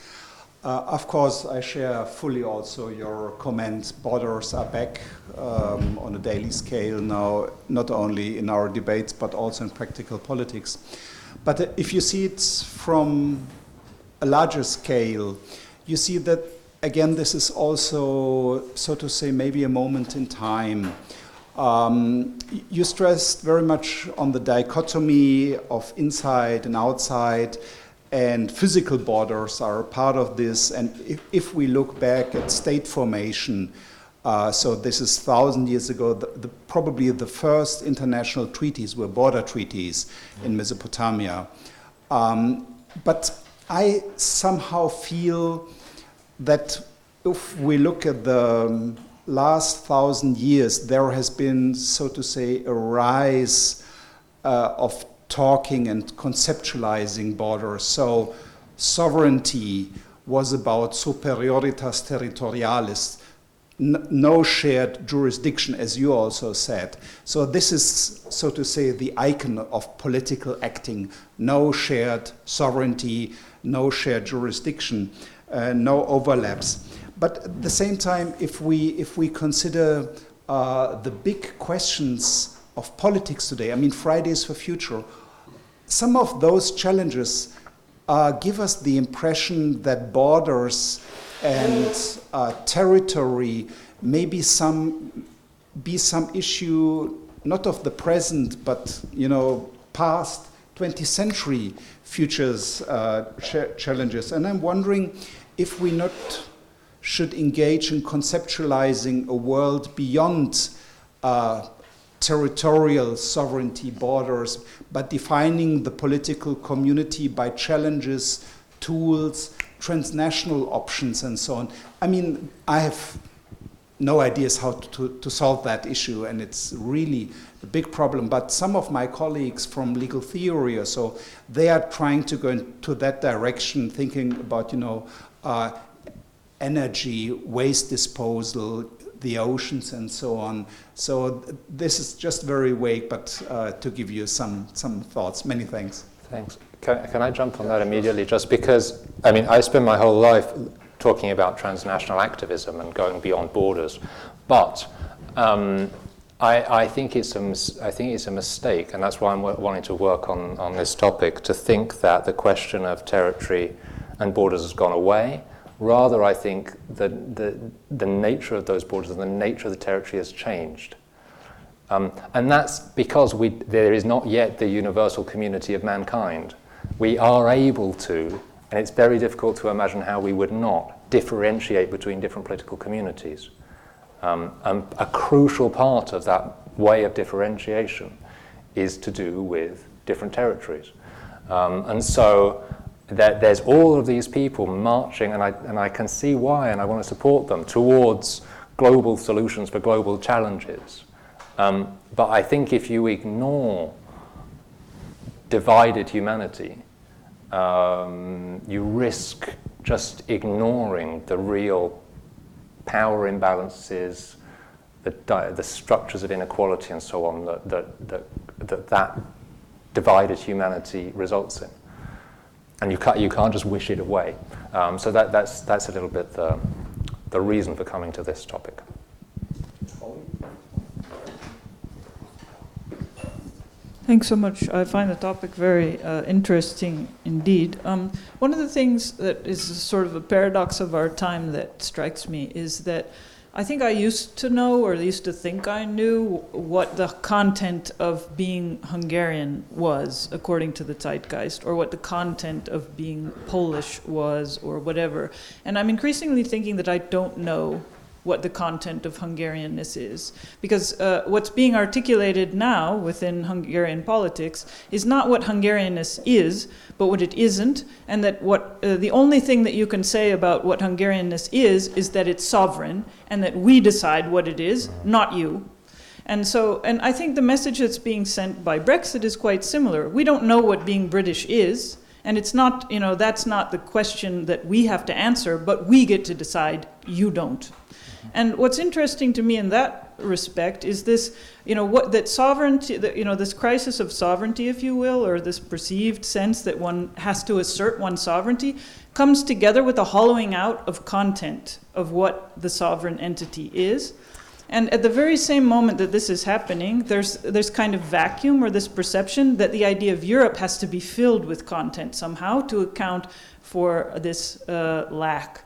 Of course, I share fully also your comment. Borders are back on a daily scale now, not only in our debates, but also in practical politics. But if you see it from a larger scale, you see that, again, this is also, so to say, maybe a moment in time. You stressed very much on the dichotomy of inside and outside, and physical borders are a part of this. And if we look back at state formation, so this is 1,000 years ago, probably the first international treaties were border treaties in Mesopotamia. But I somehow feel that if we look at the last 1,000 years, there has been, so to say, a rise of talking and conceptualizing borders. So sovereignty was about superioritas territorialis, no shared jurisdiction, as you also said. So this is, so to say, the icon of political acting: no shared sovereignty, no shared jurisdiction, no overlaps. But at the same time, if we consider the big questions of politics today, I mean, Fridays for Future, some of those challenges give us the impression that borders and territory may be some issue, not of the present, but, you know, past 20th century futures challenges. And I'm wondering if we not should engage in conceptualizing a world beyond territorial sovereignty borders, but defining the political community by challenges, tools, transnational options, and so on. I mean, I have no ideas how to solve that issue, and it's really a big problem. But some of my colleagues from legal theory or so, they are trying to go into that direction, thinking about, you know, energy, waste disposal, the oceans, and so on. So this is just very vague, but to give you some thoughts. Many thanks. Thanks. Can I jump on that immediately? Just because, I mean, I spend my whole life talking about transnational activism and going beyond borders, but I think it's a mistake, and that's why I'm wanting to work on this topic, to think that the question of territory and borders has gone away. Rather, I think that the nature of those borders and the nature of the territory has changed. And that's because there is not yet the universal community of mankind. We are able to, and it's very difficult to imagine how we would not, differentiate between different political communities. A crucial part of that way of differentiation is to do with different territories. And so there's all of these people marching, and I can see why, and I want to support them, towards global solutions for global challenges. But I think if you ignore divided humanity, you risk just ignoring the real power imbalances, the structures of inequality and so on that divided humanity results in. And you can't just wish it away. So that's a little bit the reason for coming to this topic. Thanks so much. I find the topic very interesting indeed. One of the things that is sort of a paradox of our time that strikes me is that I think I used to know, or used to think I knew, what the content of being Hungarian was, according to the zeitgeist, or what the content of being Polish was, or whatever. And I'm increasingly thinking that I don't know what the content of Hungarianness is. Because what's being articulated now within Hungarian politics is not what Hungarianness is, but what it isn't, and that what the only thing that you can say about what Hungarianness is that it's sovereign, and that we decide what it is, not you. And so, and I think the message that's being sent by Brexit is quite similar. We don't know what being British is, and it's not, that's not the question that we have to answer, but we get to decide, you don't. And what's interesting to me in that respect is this, that sovereignty, this crisis of sovereignty, if you will, or this perceived sense that one has to assert one's sovereignty, comes together with a hollowing out of content of what the sovereign entity is. And at the very same moment that this is happening, there's kind of vacuum or this perception that the idea of Europe has to be filled with content somehow to account for this lack.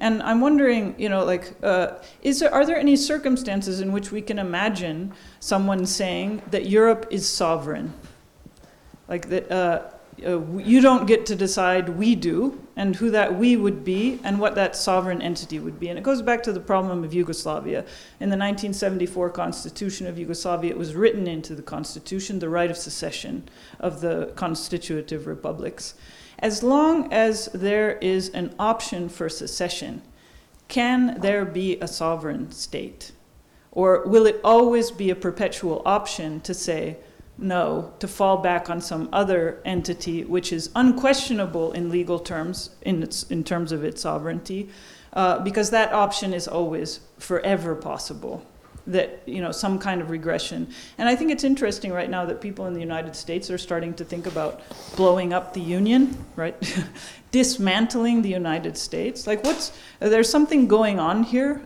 And I'm wondering, are there any circumstances in which we can imagine someone saying that Europe is sovereign? Like that you don't get to decide, we do, and who that we would be, and what that sovereign entity would be. And it goes back to the problem of Yugoslavia. In the 1974 Constitution of Yugoslavia, it was written into the Constitution, the right of secession of the constitutive republics. As long as there is an option for secession, can there be a sovereign state? Or will it always be a perpetual option to say no, to fall back on some other entity which is unquestionable in legal terms, in terms of its sovereignty, because that option is always forever possible? That, some kind of regression. And I think it's interesting right now that people in the United States are starting to think about blowing up the Union, right? Dismantling the United States. Like there's something going on here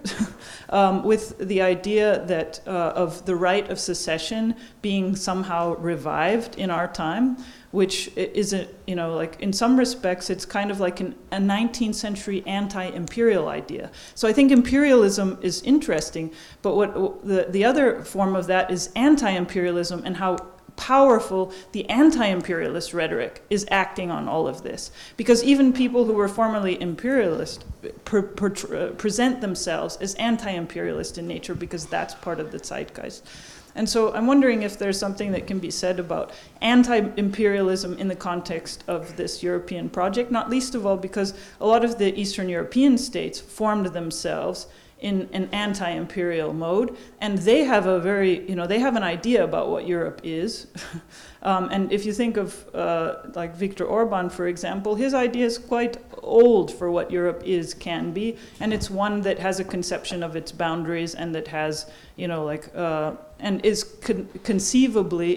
with the idea that of the right of secession being somehow revived in our time, which isn't, in some respects, it's kind of like a 19th century anti-imperial idea. So I think imperialism is interesting, but what the other form of that is anti-imperialism, and how powerful the anti-imperialist rhetoric is acting on all of this. Because even people who were formerly imperialist present themselves as anti-imperialist in nature, because that's part of the zeitgeist. And so I'm wondering if there's something that can be said about anti-imperialism in the context of this European project, not least of all because a lot of the Eastern European states formed themselves in an anti-imperial mode, and they have a very, they have an idea about what Europe is. And if you think of like Viktor Orban, for example, his idea is quite old for what Europe can be, and it's one that has a conception of its boundaries, and that has, and is conceivably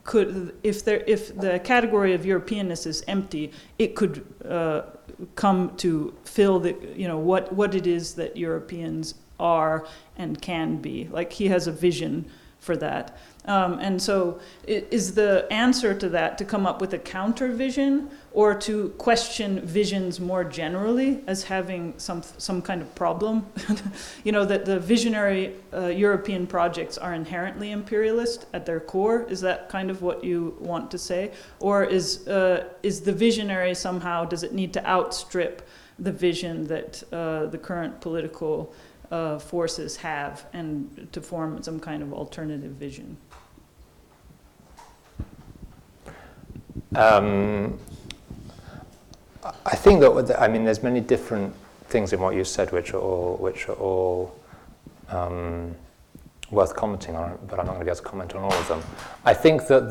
could, if the category of Europeanness is empty, it could come to fill the, what it is that Europeans are and can be. Like, he has a vision for that. And so is the answer to that to come up with a counter vision, or to question visions more generally as having some kind of problem? That the visionary European projects are inherently imperialist at their core? Is that kind of what you want to say? Or is the visionary somehow, does it need to outstrip the vision that the current political forces have, and to form some kind of alternative vision? I think that there's many different things in what you said which are all worth commenting on, but I'm not going to be able to comment on all of them. I think that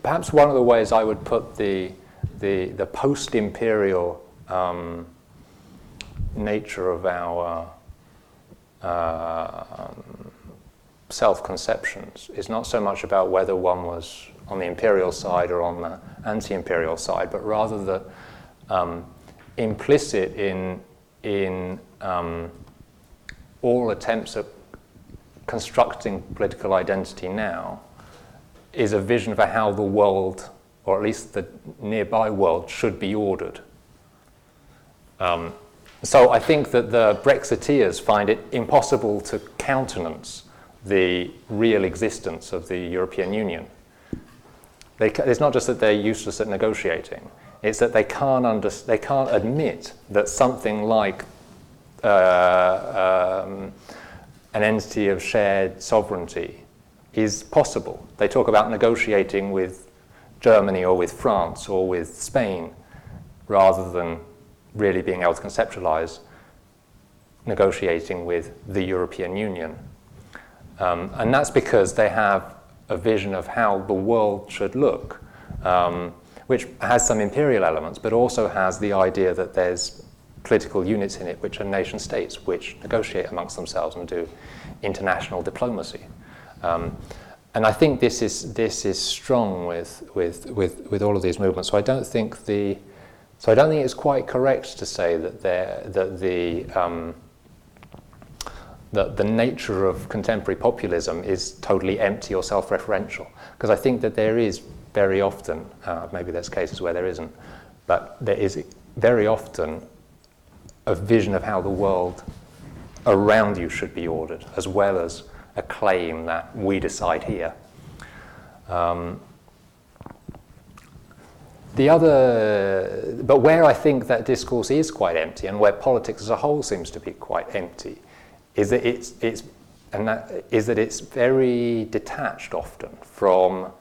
perhaps one of the ways I would put the post-imperial nature of our self-conceptions is not so much about whether one was on the imperial side or on the anti-imperial side, but rather that implicit in all attempts at constructing political identity now is a vision for how the world, or at least the nearby world, should be ordered. So I think that the Brexiteers find it impossible to countenance the real existence of the European Union. It's not just that they're useless at negotiating, it's that they can't admit that something like an entity of shared sovereignty is possible. They talk about negotiating with Germany or with France or with Spain, rather than really being able to conceptualize negotiating with the European Union. And that's because they have a vision of how the world should look, which has some imperial elements, but also has the idea that there's political units in it which are nation states, which negotiate amongst themselves and do international diplomacy. And I think this is strong with all of these movements. So I don't think it's quite correct to say that the nature of contemporary populism is totally empty or self-referential, because I think that there is very often, maybe there's cases where there isn't, but there is very often a vision of how the world around you should be ordered, as well as a claim that we decide here. But where I think that discourse is quite empty, and where politics as a whole seems to be quite empty, is that it's very detached often from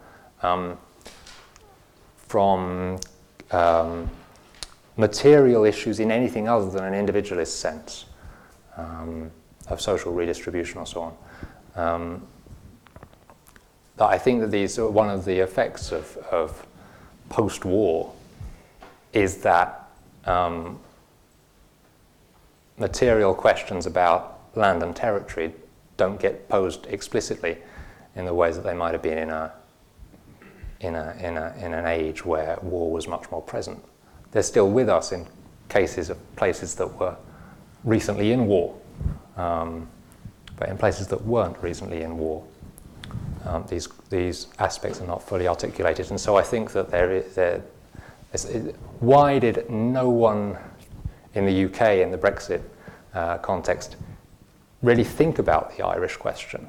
material issues in anything other than an individualist sense of social redistribution or so on. But I think that these are one of the effects of post-war is that material questions about land and territory don't get posed explicitly in the ways that they might have been in an age where war was much more present. They're still with us in cases of places that were recently in war, but in places that weren't recently in war, these aspects are not fully articulated. And so I think that why did no one in the UK in the Brexit context really think about the Irish question?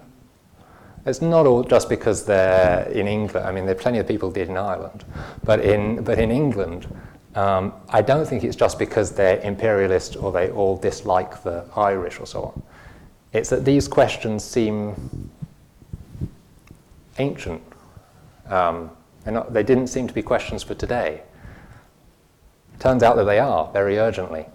It's not all just because they're in England. I mean, there are plenty of people did in Ireland, but in England, I don't think it's just because they're imperialist or they all dislike the Irish or so on. It's that these questions seem ancient. They didn't seem to be questions for today. Turns out that they are, very urgently.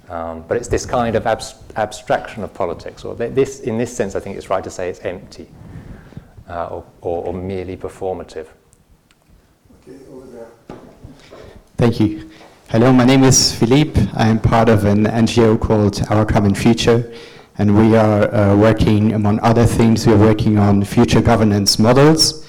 But it's this kind of abstraction of politics, or in this sense, I think it's right to say it's empty or merely performative. Okay, over there. Thank you. Hello, my name is Philippe. I'm part of an NGO called Our Common Future, and we are working, among other things, we're working on future governance models.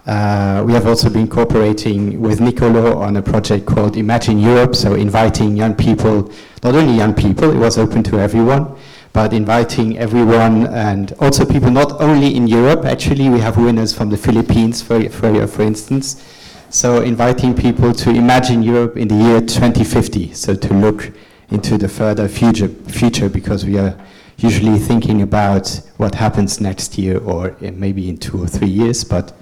We have also been cooperating with Niccolo on a project called Imagine Europe, so inviting young people, not only young people, it was open to everyone, but inviting everyone and also people not only in Europe. Actually, we have winners from the Philippines, for instance. So inviting people to imagine Europe in the year 2050, so to look into the further future, because we are usually thinking about what happens next year or maybe in 2 or 3 years, but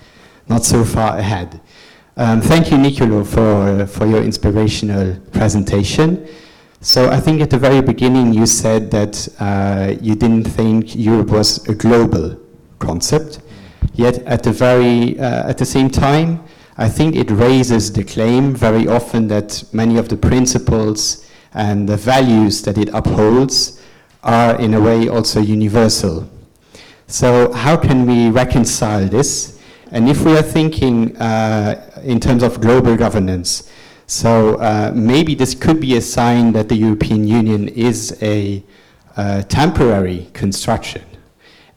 not so far ahead. Thank you, Niccolo, for your inspirational presentation. So I think at the very beginning you said that you didn't think Europe was a global concept, yet at the same time, I think it raises the claim very often that many of the principles and the values that it upholds are in a way also universal. So how can we reconcile this? And if we are thinking in terms of global governance, so maybe this could be a sign that the European Union is a temporary construction,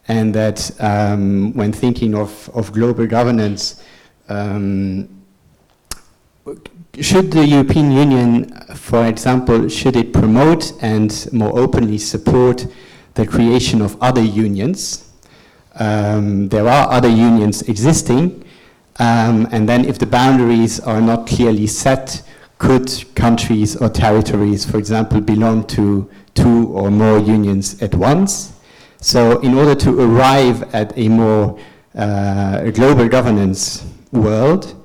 and that when thinking of global governance, should the European Union, for example, should it promote and more openly support the creation of other unions? There are other unions existing, and then if the boundaries are not clearly set, could countries or territories, for example, belong to 2 or more unions at once? So in order to arrive at a more global governance world,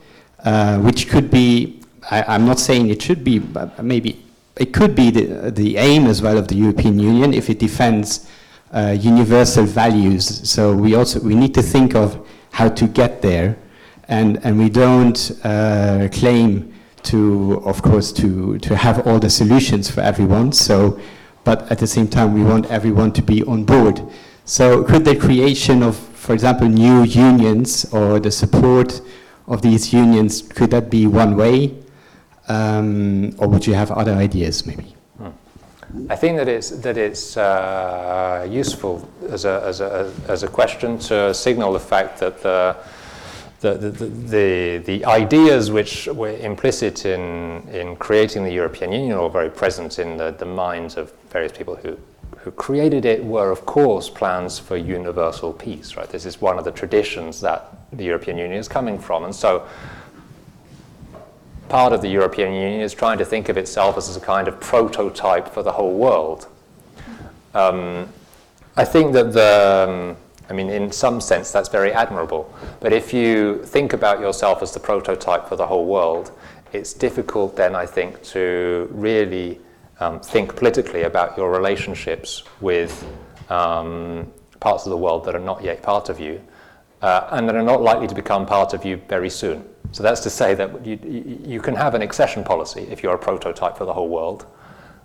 which could be, I'm not saying it should be, but maybe it could be the aim as well of the European Union if it defends universal values. So we need to think of how to get there, and we don't claim to, of course, to have all the solutions for everyone. So, but at the same time, we want everyone to be on board. So could the creation of, for example, new unions or the support of these unions, could that be one way? Or would you have other ideas, maybe? I think that it's useful as a question to signal the fact that the ideas which were implicit in creating the European Union, or very present in the minds of various people who created it, were of course plans for universal peace, right? This is one of the traditions that the European Union is coming from, and so part of the European Union is trying to think of itself as a kind of prototype for the whole world. I think that in some sense that's very admirable, but if you think about yourself as the prototype for the whole world, it's difficult then, I think, to really think politically about your relationships with parts of the world that are not yet part of you, and that are not likely to become part of you very soon. So that's to say that you can have an accession policy if you're a prototype for the whole world,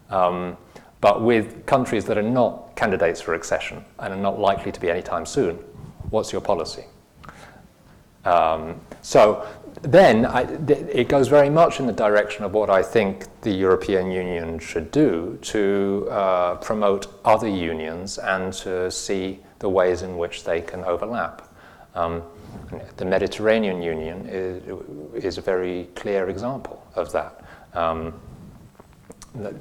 but with countries that are not candidates for accession and are not likely to be anytime soon, what's your policy? So then it goes very much in the direction of what I think the European Union should do to promote other unions and to see the ways in which they can overlap. The Mediterranean Union is a very clear example of that,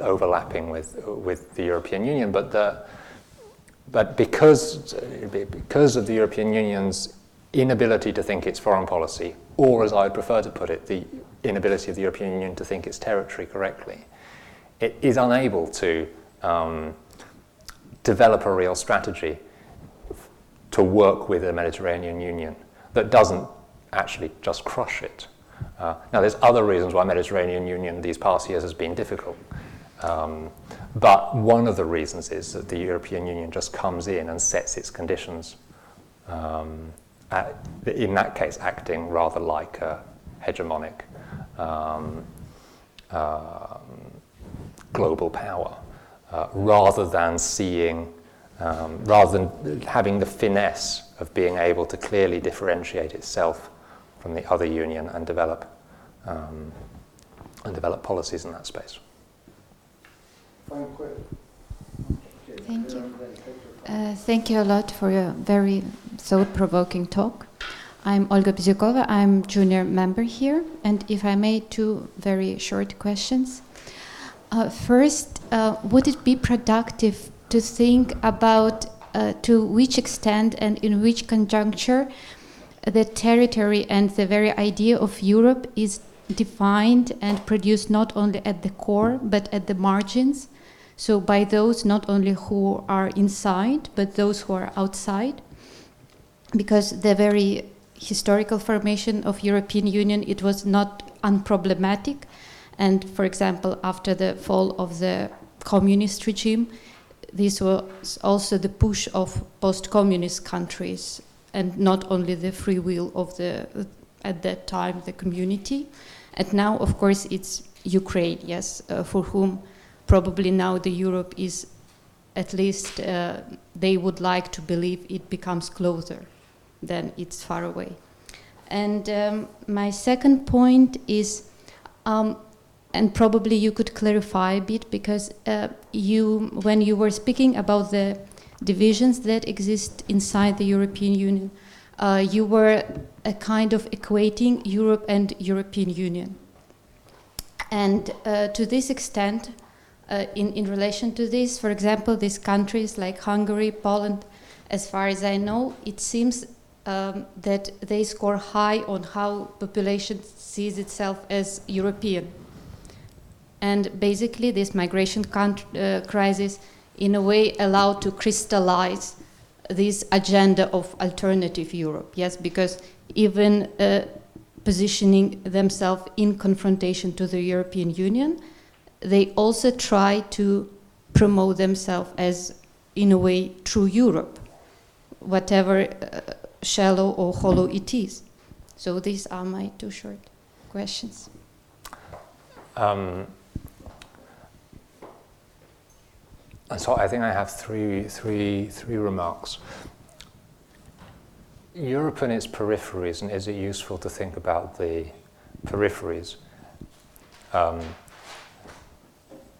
overlapping with the European Union, but because of the European Union's inability to think its foreign policy, or as I would prefer to put it, the inability of the European Union to think its territory correctly, it is unable to develop a real strategy to work with the Mediterranean Union that doesn't actually just crush it. Now, there's other reasons why Mediterranean Union these past years has been difficult. But one of the reasons is that the European Union just comes in and sets its conditions, in that case acting rather like a hegemonic global power, rather than having the finesse of being able to clearly differentiate itself from the other union and develop policies in that space. Thank you. Thank you a lot for your very thought-provoking talk. I'm Olga Bizyukova. I'm junior member here, and if I may, 2 very short questions. First, would it be productive to think about to which extent and in which conjuncture the territory and the very idea of Europe is defined and produced not only at the core but at the margins, so by those not only who are inside but those who are outside? Because the very historical formation of European Union, it was not unproblematic, and for example after the fall of the communist regime, this was also the push of post-communist countries and not only the free will of at that time, the community. And now, of course, it's Ukraine, yes, for whom probably now the Europe is, at least they would like to believe it becomes closer than it's far away. And my second point is, and probably you could clarify a bit, because when you were speaking about the divisions that exist inside the European Union, you were a kind of equating Europe and European Union. And to this extent, in relation to this, for example, these countries like Hungary, Poland, as far as I know, it seems that they score high on how population sees itself as European. And basically this migration crisis in a way allowed to crystallize this agenda of alternative Europe, yes, because even positioning themselves in confrontation to the European Union, they also try to promote themselves as, in a way, true Europe, whatever shallow or hollow it is. So these are my 2 short questions. So I think I have three remarks. Europe and its peripheries, and is it useful to think about the peripheries?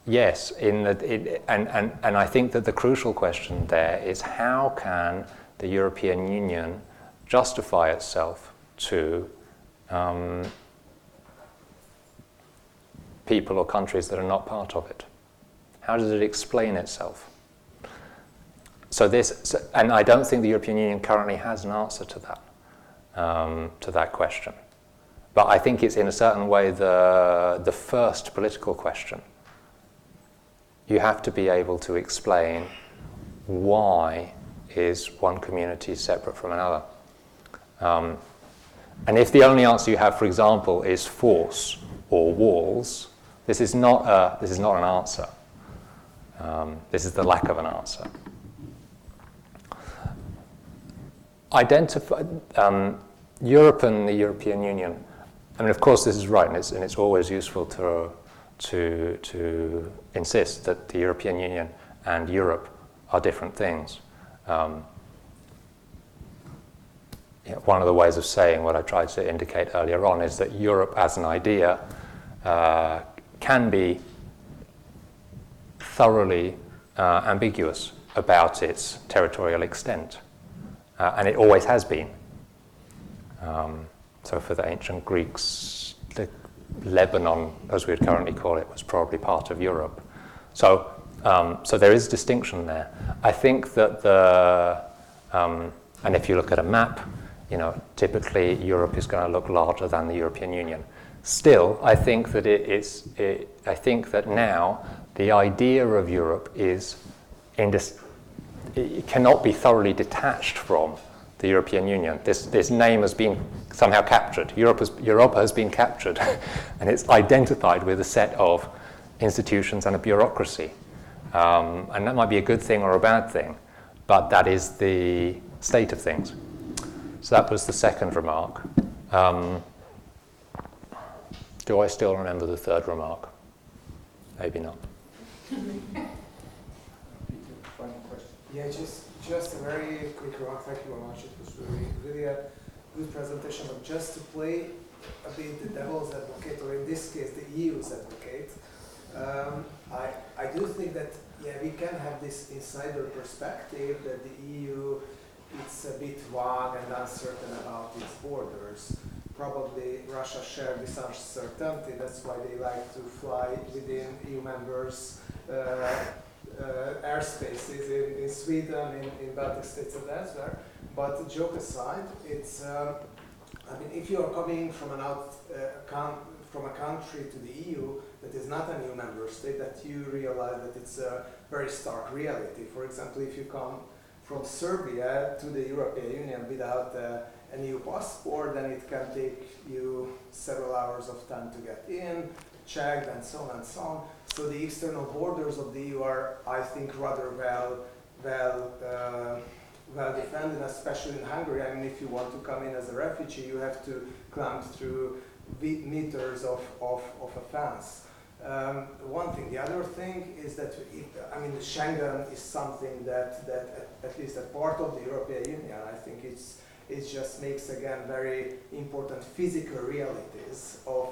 yes, and I think that the crucial question there is how can the European Union justify itself to people or countries that are not part of it? How does it explain itself? And I don't think the European Union currently has an answer to that question. But I think it's in a certain way the first political question. You have to be able to explain why is one community separate from another. And if the only answer you have, for example, is force or walls, this is not an answer. This is the lack of an answer. Europe and the European Union. I mean, of course, this is right, and it's always useful to insist that the European Union and Europe are different things. One of the ways of saying what I tried to indicate earlier on is that Europe as an idea can be thoroughly ambiguous about its territorial extent, and it always has been. So for the ancient Greeks, Lebanon, as we would currently call it, was probably part of Europe. So there is distinction there. I think that and if you look at a map, typically Europe is going to look larger than the European Union. Still, I think that I think that now the idea of Europe it cannot be thoroughly detached from the European Union. This name has been somehow captured. Europa has been captured, and it's identified with a set of institutions and a bureaucracy. And that might be a good thing or a bad thing, but that is the state of things. So that was the second remark. Do I still remember the third remark? Maybe not. Yeah, just a very quick remark. Thank you very much. It was really a good presentation. But just to play a bit the devil's advocate, or in this case, the EU's advocate, I do think that we can have this insider perspective that the EU it's a bit vague and uncertain about its borders. Probably Russia shared this uncertainty. That's why they like to fly within EU members' airspaces in Sweden, in Baltic states and elsewhere. But joke aside, it's if you are coming from from a country to the EU that is not an EU member state, that you realize that it's a very stark reality. For example, if you come from Serbia to the European Union without an EU passport, then it can take you several hours of time to get in, checked, and so on and so on. So the external borders of the EU are, I think, rather well defended, especially in Hungary. I mean, if you want to come in as a refugee, you have to climb through meters of a fence. One thing. The other thing is that Schengen is something that at least a part of the European Union, I think it just makes again very important physical realities of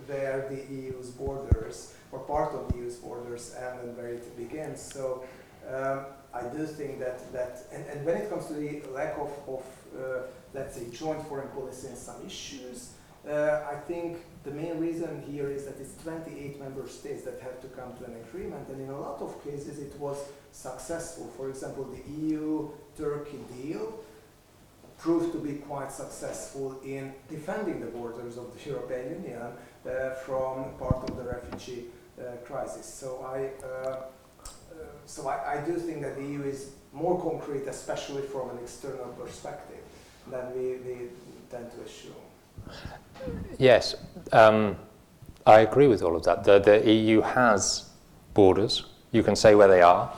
where the EU's borders or part of the EU's borders end and where it begins. So I do think that and when it comes to the lack of let's say joint foreign policy in some issues, I think the main reason here is that it's 28 member states that have to come to an agreement, and in a lot of cases it was successful. For example, the EU-Turkey deal proved to be quite successful in defending the borders of the European Union from part of the refugee crisis. So I do think that the EU is more concrete, especially from an external perspective, than we tend to assume. Yes, I agree with all of that. The EU has borders. You can say where they are.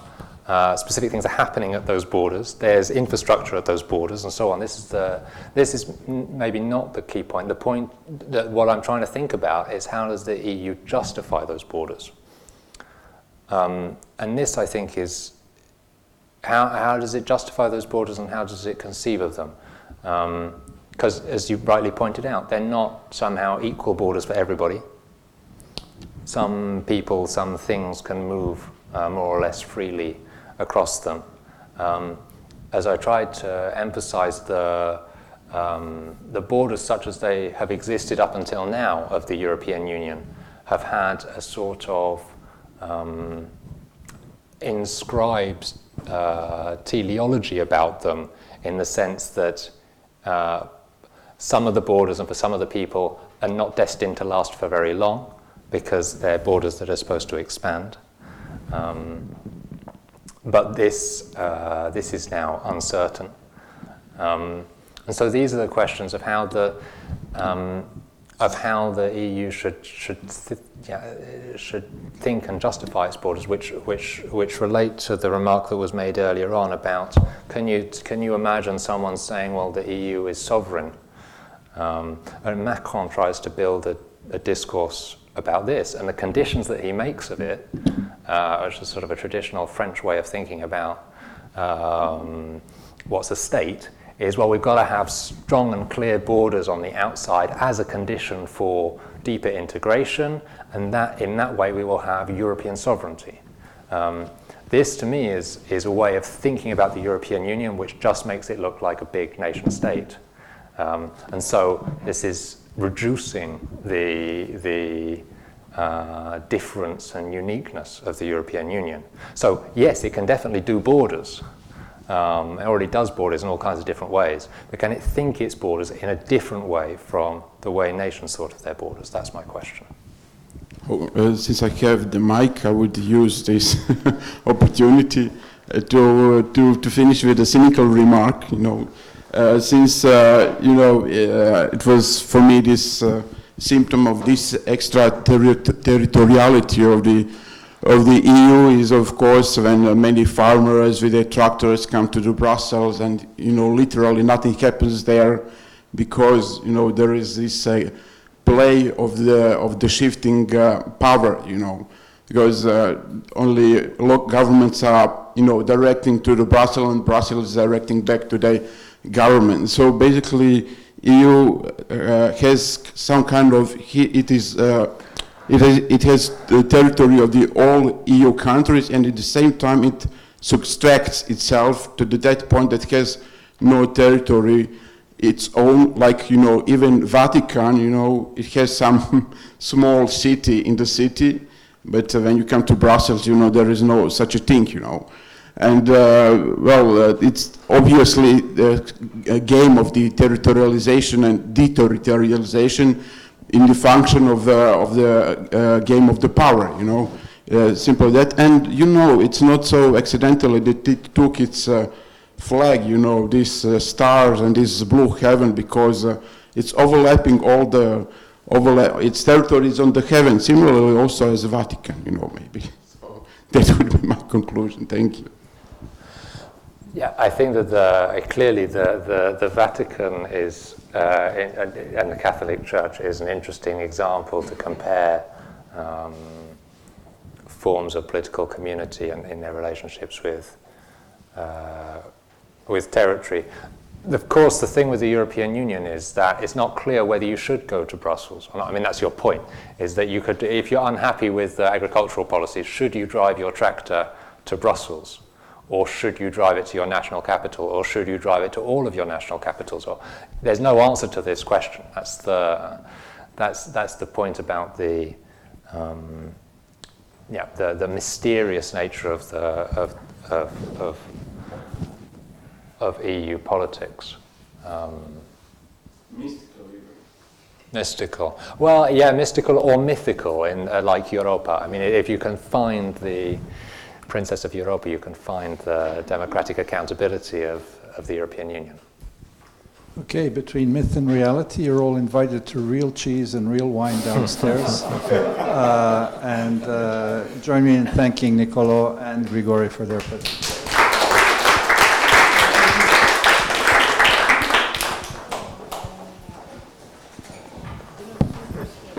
Specific things are happening at those borders. There's infrastructure at those borders, and so on. This is maybe not the key point. The point that what I'm trying to think about is how does the EU justify those borders? And this, I think, is how does it justify those borders, and how does it conceive of them? Because, as you rightly pointed out, they're not somehow equal borders for everybody. some people, some things can move more or less freely across them. As I tried to emphasize, the borders such as they have existed up until now of the European Union have had a sort of inscribed teleology about them, in the sense that some of the borders and for some of the people are not destined to last for very long, because they're borders that are supposed to expand. But this is now uncertain. And so these are the questions of how the EU should think and justify its borders, which relate to the remark that was made earlier on about can you imagine someone saying, well, the EU is sovereign, and Macron tries to build a discourse about this, and the conditions that he makes of it, which is sort of a traditional French way of thinking about what's a state, is, well, we've got to have strong and clear borders on the outside as a condition for deeper integration, and that in that way we will have European sovereignty. This, to me, is a way of thinking about the European Union which just makes it look like a big nation state. And so this is reducing the difference and uniqueness of the European Union. So yes, it can definitely do borders. It already does borders in all kinds of different ways, but can it think its borders in a different way from the way nations thought of their borders? That's my question. Since I have the mic, I would use this opportunity to finish with a cynical remark. Since it was for me this symptom of this extraterritoriality of the EU is, of course, when many farmers with their tractors come to Brussels, and literally nothing happens there, because there is this play of the shifting power, because only local governments are directing to the Brussels, and Brussels is directing back to the government. So basically, EU has some kind of it has the territory of the all EU countries, and at the same time it subtracts itself to that point that has no territory its own, like even Vatican, it has some small city in the city, but when you come to Brussels, there is no such a thing, And it's obviously a game of the territorialization and deterritorialization in the function of the game of the power, simple that. And it's not so accidentally that it took its flag, these stars and this blue heaven, because it's overlapping its territories on the heaven, similarly also as the Vatican, maybe. So that would be my conclusion. Thank you. Yeah, I think that clearly the Vatican is, and the Catholic Church is an interesting example to compare forms of political community and in their relationships with territory. Of course, the thing with the European Union is that it's not clear whether you should go to Brussels or not. I mean, that's your point, is that you could, if you're unhappy with the agricultural policies, should you drive your tractor to Brussels? Or should you drive it to your national capital, or should you drive it to all of your national capitals? Or there's no answer to this question. That's the point about the mysterious nature of EU politics. Mystical. Well, yeah, mystical or mythical in like Europa. I mean, if you can find the Princess of Europa, you can find the democratic accountability of the European Union. Okay, between myth and reality, you're all invited to real cheese and real wine downstairs. And join me in thanking Niccolo and Grigorij for their presentation.